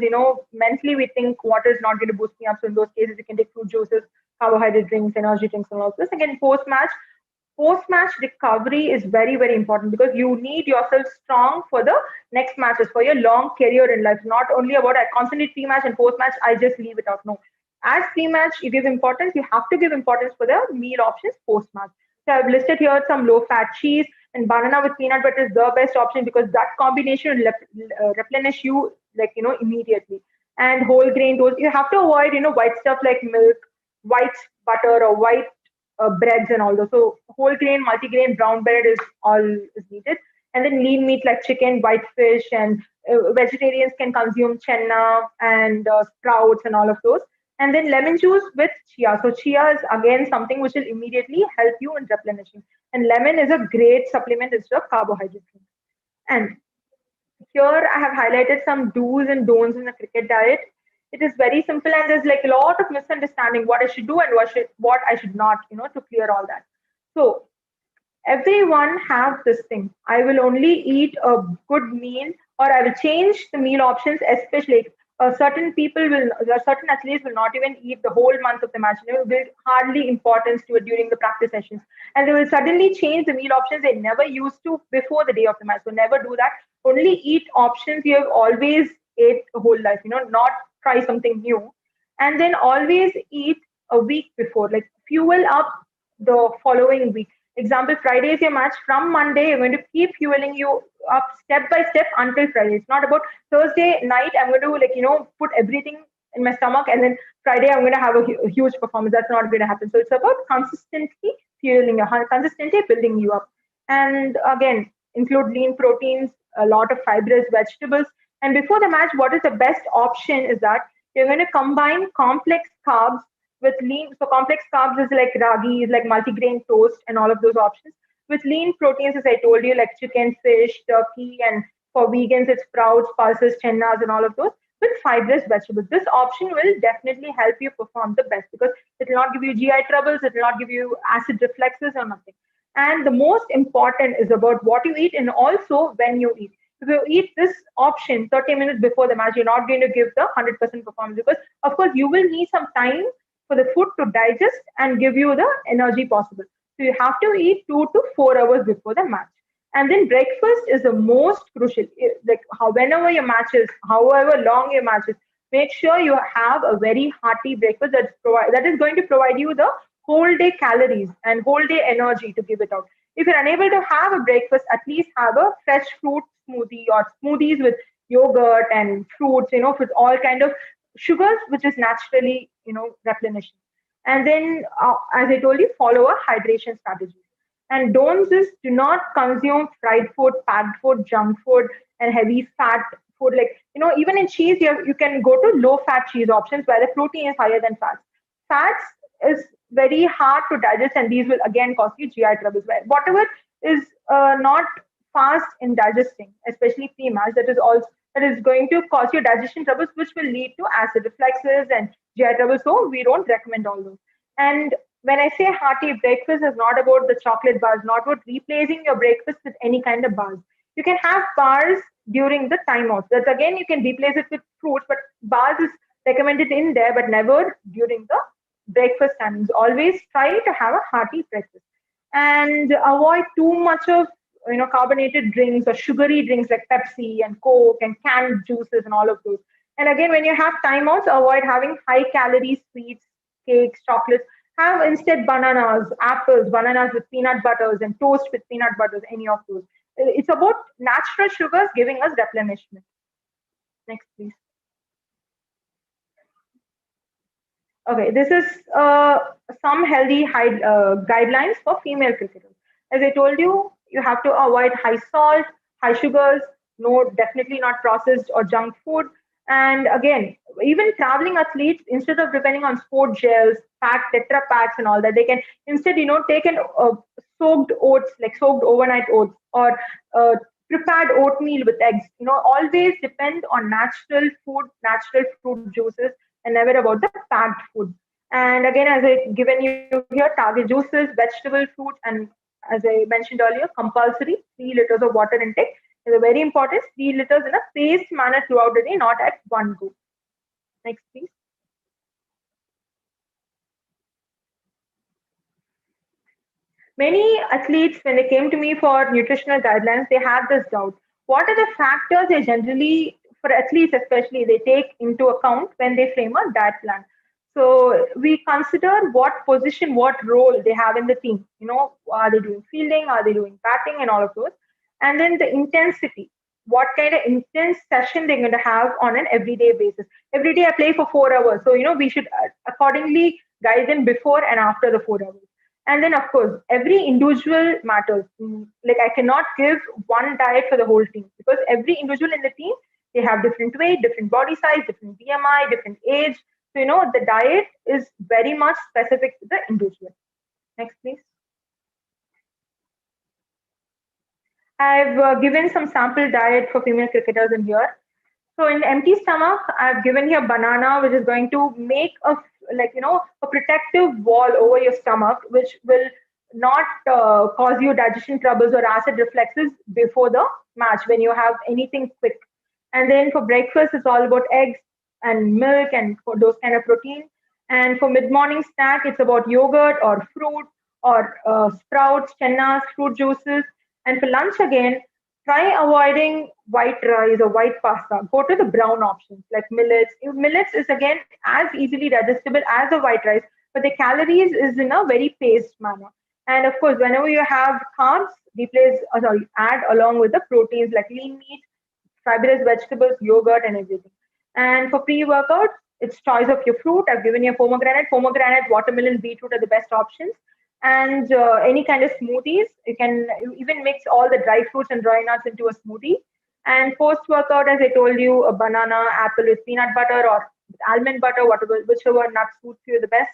B: mentally we think water is not going to boost me up, so in those cases you can take fruit juices, carbohydrate drinks, energy drinks, and all this. Again, post match recovery is very very important because you need yourself strong for the next matches for your long career in life. Not only about I constantly pre-match and post-match I just leave it out. No, as pre-match you give importance, you have to give importance for the meal options post-match. So I've listed here some low-fat cheese, and banana with peanut butter is the best option because that combination will replenish you like immediately. And whole grain, those you have to avoid white stuff like milk, white butter, or white breads and all those. So whole grain, multigrain, brown bread is all is needed. And then lean meat like chicken, white fish, and vegetarians can consume chenna and sprouts and all of those. And then lemon juice with chia. So chia is again something which will immediately help you in replenishing. And lemon is a great supplement instead of carbohydrate. And here I have highlighted some do's and don'ts in the cricket diet. It is very simple and there's like a lot of misunderstanding what I should do and what I should not, to clear all that. So everyone have this thing. I will only eat a good meal or I will change the meal options, especially certain people will, certain athletes will not even eat the whole month of the match. They will give hardly importance to it during the practice sessions. And they will suddenly change the meal options they never used to before the day of the match. So never do that. Only eat options you have always ate a whole life, not try something new. And then always eat a week before, like fuel up the following week. Example, Friday is your match. From Monday, you're going to keep fueling you up step by step until Friday. It's not about Thursday night, I'm going to put everything in my stomach, and then Friday I'm going to have a huge performance. That's not going to happen. So it's about consistently fueling you, consistently building you up. And again, include lean proteins, a lot of fibrous vegetables. And before the match, what is the best option is that you're going to combine complex carbs with lean. So complex carbs is like ragi, is like multigrain toast and all of those options. With lean proteins, as I told you, like chicken, fish, turkey, and for vegans, it's sprouts, pulses, chennas, and all of those. With fibrous vegetables, this option will definitely help you perform the best because it will not give you GI troubles, it will not give you acid reflexes or nothing. And the most important is about what you eat and also when you eat. If you eat this option 30 minutes before the match, you're not going to give the 100% performance because, of course, you will need some time for the food to digest and give you the energy possible. So you have to eat 2 to 4 hours before the match. And then breakfast is the most crucial. Like whenever your match is, however long your match is, make sure you have a very hearty breakfast that is going to provide you the whole day calories and whole day energy to give it out. If you're unable to have a breakfast, at least have a fresh fruit smoothie or smoothies with yogurt and fruits, with all kind of sugars, which is naturally, replenishing. And then, as I told you, follow a hydration strategy. And don't just do not consume fried food, packed food, junk food, and heavy fat food. Like, even in cheese, you can go to low fat cheese options where the protein is higher than fats. Fats is very hard to digest, and these will again cause you GI troubles. Whatever is not fast in digesting, especially pre-match, that is going to cause you digestion troubles, which will lead to acid reflexes and GI troubles. So we don't recommend all those. And when I say hearty breakfast, is not about the chocolate bars, not about replacing your breakfast with any kind of bars. You can have bars during the timeouts. That's again, you can replace it with fruits, but bars is recommended in there, but never during the breakfast timings. Always try to have a hearty breakfast and avoid too much of carbonated drinks or sugary drinks like Pepsi and Coke and canned juices and all of those. And again, when you have timeouts, avoid having high calorie sweets, cakes, chocolates. Have instead bananas, apples, bananas with peanut butters and toast with peanut butters, any of those. It's about natural sugars giving us replenishment. Next, please. Okay, this is some healthy guidelines for female cricketers. As I told you, you have to avoid high salt, high sugars, no, definitely not processed or junk food. And again, even traveling athletes, instead of depending on sport gels, packed Tetra packs, and all that, they can instead, take an soaked oats, like soaked overnight oats, or prepared oatmeal with eggs. Always depend on natural food, natural fruit juices, and never about the packed food. And again, as I given you here, target juices, vegetable fruits, and as I mentioned earlier, compulsory 3 liters of water intake is a very important 3 liters in a paced manner throughout the day, not at one go. Next, please. Many athletes, when they came to me for nutritional guidelines, they had this doubt. What are the factors they generally, for athletes especially, they take into account when they frame a diet plan? So we consider what position, what role they have in the team. Are they doing fielding? Are they doing batting and all of those? And then the intensity. What kind of intense session they're going to have on an everyday basis. Every day I play for 4 hours. So, we should accordingly guide them before and after the 4 hours. And then, of course, every individual matters. Like I cannot give one diet for the whole team because every individual in the team, they have different weight, different body size, different BMI, different age. So, the diet is very much specific to the individual. Next, please. I've given some sample diet for female cricketers in here. So in empty stomach, I've given here banana, which is going to make a protective wall over your stomach, which will not cause you digestion troubles or acid reflexes before the match when you have anything quick. And then for breakfast, it's all about eggs and milk and for those kind of protein. And for mid-morning snack, it's about yogurt or fruit or sprouts, chennas, fruit juices. And for lunch again, try avoiding white rice or white pasta. Go to the brown options like millets. Millets is again as easily digestible as the white rice, but the calories is in a very paced manner. And of course, whenever you have carbs, add along with the proteins like lean meat, fibrous vegetables, yogurt, and everything. And for pre-workout, it's choice of your fruit. I've given you pomegranate, watermelon, beetroot are the best options. And any kind of smoothies, you even mix all the dry fruits and dry nuts into a smoothie. And post-workout, as I told you, a banana, apple with peanut butter or with almond butter, whatever, whichever nut suits you the best.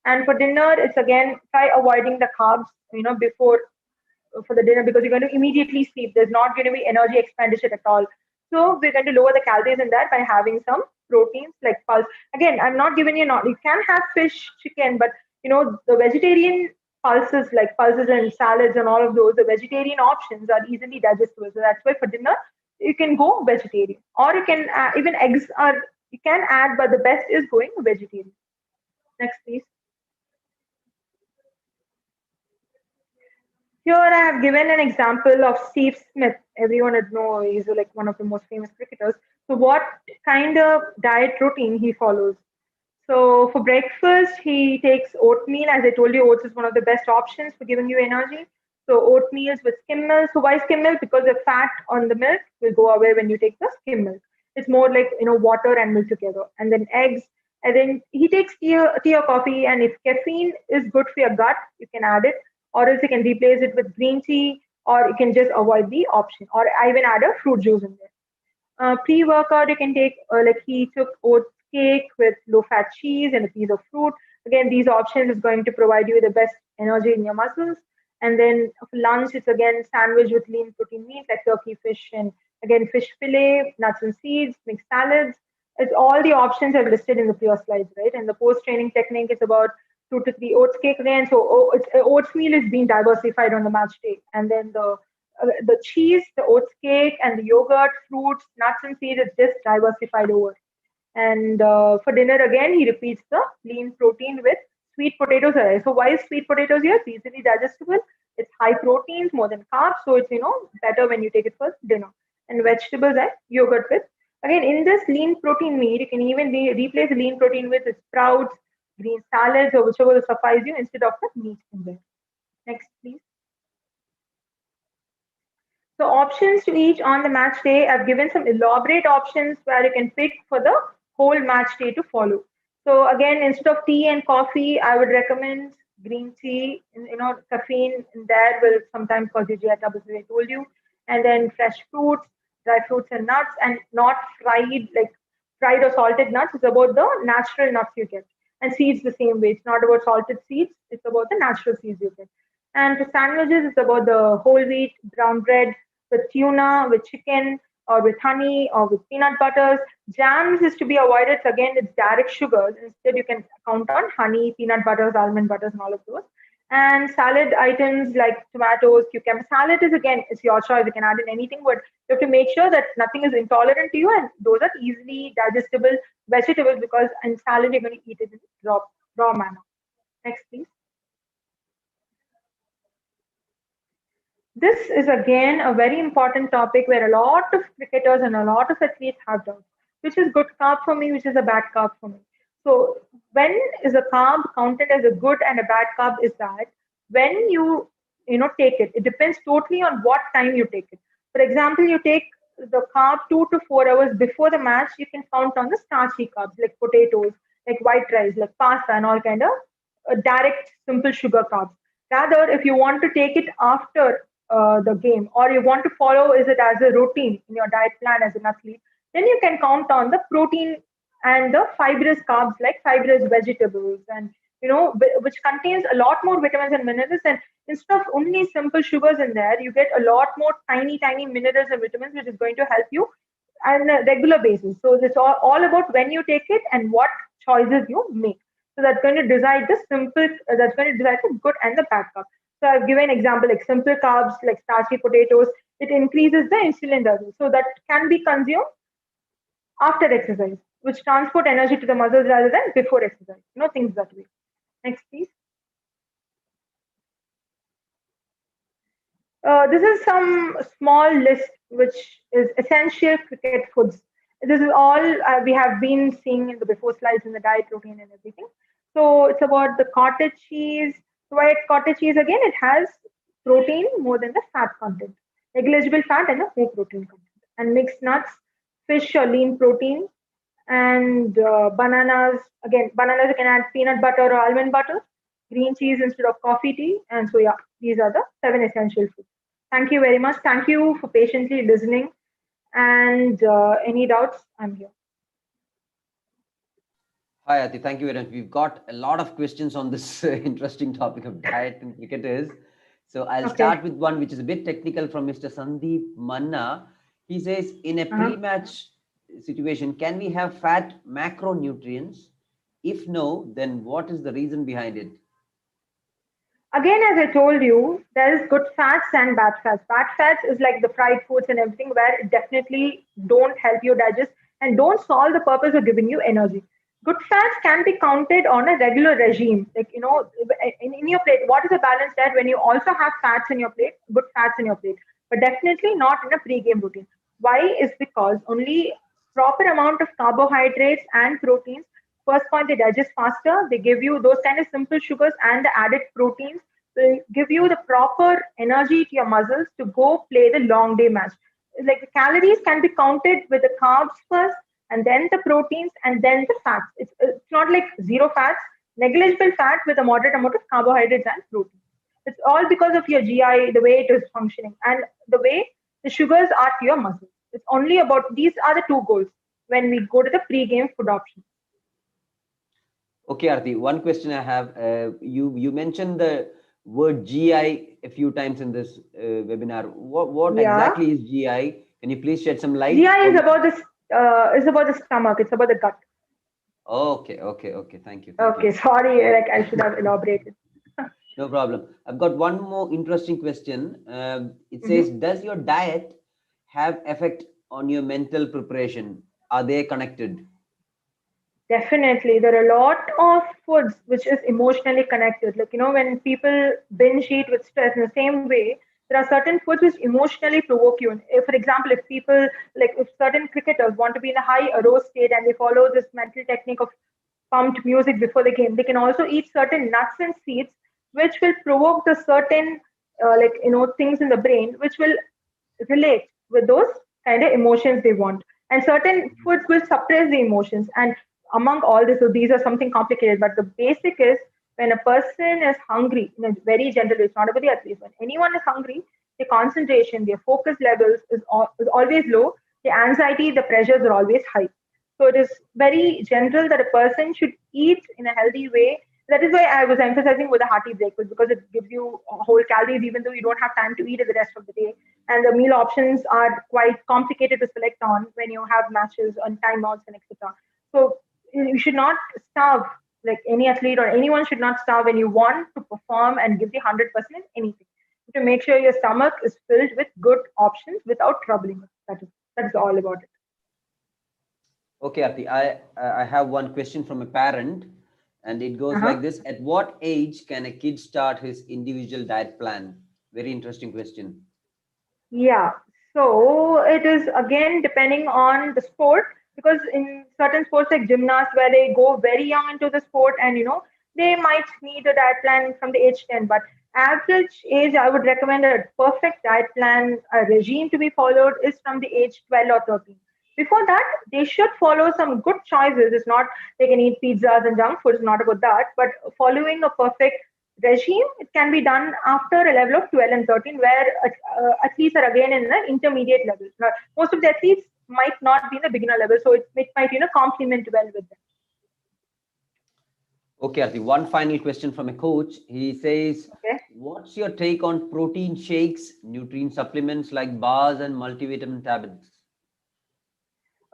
B: And for dinner, it's again try avoiding the carbs, before for the dinner because you're going to immediately sleep. There's not going to be energy expenditure at all. So we're going to lower the calories in that by having some proteins like pulse. Again, I'm not giving you not. You can have fish, chicken, but the vegetarian pulses and salads and all of those. The vegetarian options are easily digestible. So that's why for dinner you can go vegetarian, or you can even eggs are you can add, but the best is going vegetarian. Next, please. Here I have given an example of Steve Smith. Everyone would know he's like one of the most famous cricketers. So what kind of diet routine he follows? So for breakfast, he takes oatmeal. As I told you, oats is one of the best options for giving you energy. So oatmeal with skim milk. So why skim milk? Because the fat on the milk will go away when you take the skim milk. It's more like water and milk together. And then eggs. And then he takes tea or coffee. And if caffeine is good for your gut, you can add it, or else you can replace it with green tea, or you can just avoid the option. Or I even add a fruit juice in there. Pre-workout, you can take like he took oats cake with low-fat cheese and a piece of fruit. Again, these options is going to provide you the best energy in your muscles. And then for lunch, it's again sandwich with lean protein meat like turkey, fish, and again fish fillet, nuts and seeds, mixed salads. It's all the options are listed in the previous slides, right? And the post-training technique is about 2 to 3 oats cake again. So oatmeal is being diversified on the match day, and then the cheese, the oats cake, and the yogurt, fruits, nuts, and seeds is just diversified over. And for dinner again, he repeats the lean protein with sweet potatoes. So why is sweet potatoes here? It's easily digestible. It's high proteins, more than carbs, so it's better when you take it for dinner. And vegetables and yogurt with. Again, in this lean protein meat, you can even replace the lean protein with sprouts, green salads, or whichever will suffice you instead of the meat in there. Next, please. So options to each on the match day. I've given some elaborate options where you can pick for the whole match day to follow. So again, instead of tea and coffee, I would recommend green tea. Caffeine in there will sometimes cause you GI trouble, as I told you. And then fresh fruits, dry fruits and nuts, and not fried or salted nuts. It's about the natural nuts you get. And seeds the same way. It's not about salted seeds. It's about the natural seeds you get. And for sandwiches, it's about the whole wheat, brown bread, with tuna, with chicken, or with honey, or with peanut butters. Jams is to be avoided. So again, it's direct sugars. Instead, you can count on honey, peanut butters, almond butters, and all of those. And salad items like tomatoes, cucumber. Salad is again, it's your choice. You can add in anything, but you have to make sure that nothing is intolerant to you, and those are easily digestible vegetables because in salad you're going to eat it in raw manner. Next, please. This is again a very important topic where a lot of cricketers and a lot of athletes have doubts. Which is good carb for me, which is a bad carb for me. So when is a carb counted as a good and a bad carb is that when take it. It depends totally on what time you take it. For example, you take the carb 2 to 4 hours before the match, you can count on the starchy carbs like potatoes, like white rice, like pasta, and all kind of direct simple sugar carbs. Rather, if you want to take it after the game, or you want to follow is it as a routine in your diet plan as an athlete, then you can count on the protein and the fibrous carbs like fibrous vegetables, and which contains a lot more vitamins and minerals. And instead of only simple sugars in there, you get a lot more tiny minerals and vitamins, which is going to help you on a regular basis. So it's all about when you take it and what choices you make. So that's going to decide that's going to decide the good and the bad carb. So I've given an example like simple carbs like starchy potatoes. It increases the insulin levels, so that can be consumed after exercise, which transport energy to the muscles rather than before exercise. Things that way. Next, please. This is some small list which is essential cricket foods. This is all we have been seeing in the before slides in the diet routine and everything. So it's about the cottage cheese. So White cottage cheese, again, it has protein more than the fat content, negligible fat and a more protein content. And mixed nuts, fish or lean protein, and bananas. Again, bananas you can add peanut butter or almond butter, green cheese instead of coffee tea, and so yeah, these are the 7 essential foods. Thank you very much. Thank you for patiently listening. And any doubts, I'm here.
A: Hi, Aarthi. Thank you very much. We've got a lot of questions on this interesting topic of diet and cricketers. So I'll
B: Okay.
A: start with one which is a bit technical from Mr. Sandeep Manna. He says, in a
B: Uh-huh.
A: pre-match situation, can we have fat macronutrients? If no, then what is the reason behind it?
B: Again, as I told you, there is good fats and bad fats. Bad fats is like the fried foods and everything, where it definitely don't help you digest and don't solve the purpose of giving you energy. Good fats can be counted on a regular regime. Like, in your plate, what is a balanced diet when you also have fats in your plate, good fats in your plate, but definitely not in a pre-game routine. Why is because only proper amount of carbohydrates and proteins. First point, they digest faster. They give you those kind of simple sugars and the added proteins will give you the proper energy to your muscles to go play the long day match. Like the calories can be counted with the carbs first, and then the proteins, and then the fats. It's not like zero fats, negligible fat with a moderate amount of carbohydrates and protein. It's all because of your GI, the way it is functioning, and the way the sugars are to your muscles. It's only about these are the two goals when we go to the pre-game food option.
A: Okay, Aarthi, one question I have. You mentioned the word GI a few times in this webinar. What
B: Yeah,
A: exactly is GI? Can you please shed some light
B: GI
A: for me?
B: is about the stomach. It's about the gut.
A: Okay, okay, okay. Thank you, thank you.
B: Okay, sorry,
A: Uh,
B: like I should have elaborated.
A: no problem. I've got one more interesting question. It says,
B: Mhm.
A: does your diet have effect on your mental preparation? Are they connected?
B: Definitely, there are a lot of foods which is emotionally connected. Like when people binge eat with stress in the same way, there are certain foods which emotionally provoke you. And if, for example, if people like if certain cricketers want to be in a high aroused state and they follow this mental technique of pumped music before the game, they can also eat certain nuts and seeds which will provoke the certain things in the brain which will relate with those kind of emotions they want. And certain foods will suppress the emotions. And among all this, so these are something complicated, but the basic is when a person is hungry, in a very general way, it's not about the athletes, when anyone is hungry, their concentration, their focus levels is always low, the anxiety, the pressures are always high. So it is very general that a person should eat in a healthy way. That is why I was emphasizing with a hearty breakfast because it gives you whole calories even though you don't have time to eat it the rest of the day. And the meal options are quite complicated to select on when you have matches and timeouts and etc. So you should not starve, like any athlete or anyone should not starve when you want to perform and give the 100% in anything. To make sure your stomach is filled with good options without troubling it. That is all about it.
A: Okay, Aarti, I have one question from a parent, and it goes
B: Uh-huh.
A: like this: at what age can a kid start his individual diet plan? Very interesting question.
B: Yeah, so it is again depending on the sport because in certain sports like gymnasts where they go very young into the sport and they might need a diet plan from the age 10, but average age I would recommend a perfect diet plan, a regime to be followed is from the age 12 or 13. Before that, they should follow some good choices. It's not they can eat pizzas and junk food, it's not about that, but following a perfect regime, it can be done after a level of 12 and 13, where athletes are again in an intermediate level. Now, most of the athletes might not be in the beginner level, so it might complement well with them.
A: Okay, Aarti, one final question from a coach. He says,
B: Okay.
A: what's your take on protein shakes, nutrient supplements like bars and multivitamin tablets?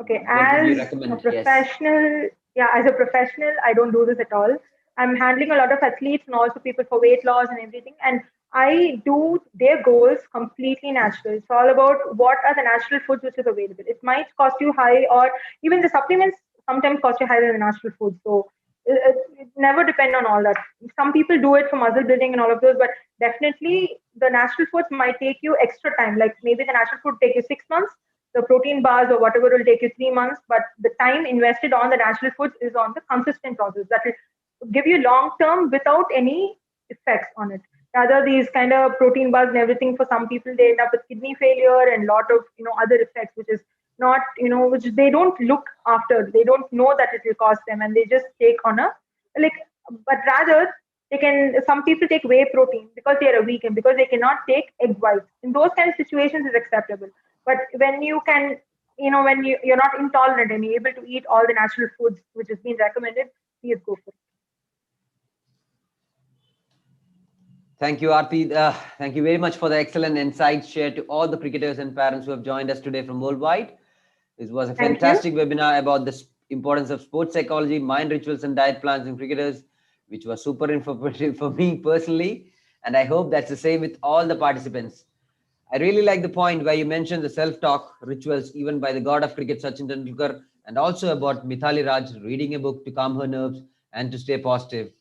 B: Okay,
A: What would you
B: as a
A: recommend? Yes.
B: professional, yeah, as a professional, I don't do this at all. I'm handling a lot of athletes and also people for weight loss and everything. And I do their goals completely natural. It's all about what are the natural foods which is available. It might cost you high, or even the supplements sometimes cost you higher than the natural foods. So it never depend on all that. Some people do it for muscle building and all of those, but definitely the natural foods might take you extra time. Like maybe the natural food take you 6 months, the protein bars or whatever will take you 3 months, but the time invested on the natural foods is on the consistent process that will give you long term without any effects on it. Rather, these kind of protein bars and everything, for some people, they end up with kidney failure and lot of other effects, which is not which they don't look after. They don't know that it will cost them, and they just take on a like. But rather, they can. Some people take whey protein because they are a vegan, because they cannot take egg whites. In those kind of situations, is acceptable. But when you can, when you're not intolerant and you're able to eat all the natural foods which has been recommended, please go for it.
A: Thank you, Aarthi. Thank you very much for the excellent insights shared to all the cricketers and parents who have joined us today from worldwide. This was a
B: Thank you.
A: fantastic webinar about the importance of sports psychology, mind rituals, and diet plans in cricketers, which was super informative for me personally. And I hope that's the same with all the participants. I really like the point where you mentioned the self-talk rituals, even by the god of cricket, Sachin Tendulkar, and also about Mithali Raj reading a book to calm her nerves and to stay positive.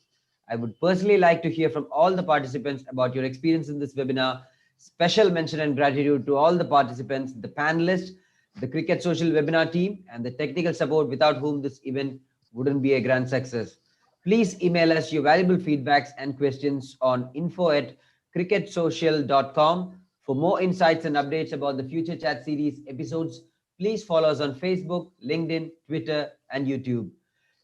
A: I would personally like to hear from all the participants about your experience in this webinar. Special mention and gratitude to all the participants, the panelists, the CricketSocial webinar team, and the technical support without whom this event wouldn't be a grand success. Please email us your valuable feedbacks and questions on info@cricketsocial.com. For more insights and updates about the future chat series episodes, please follow us on Facebook, LinkedIn, Twitter, and YouTube.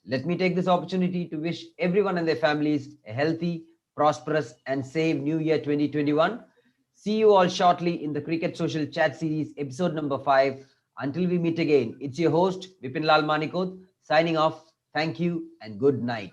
A: Let me take this opportunity to wish everyone and their families a healthy, prosperous, and safe New Year 2021. See you all shortly in the CricketSocial chat series episode number 5. Until we meet again, it's your host, Vipin Lal Manikot, signing off. Thank you and good night.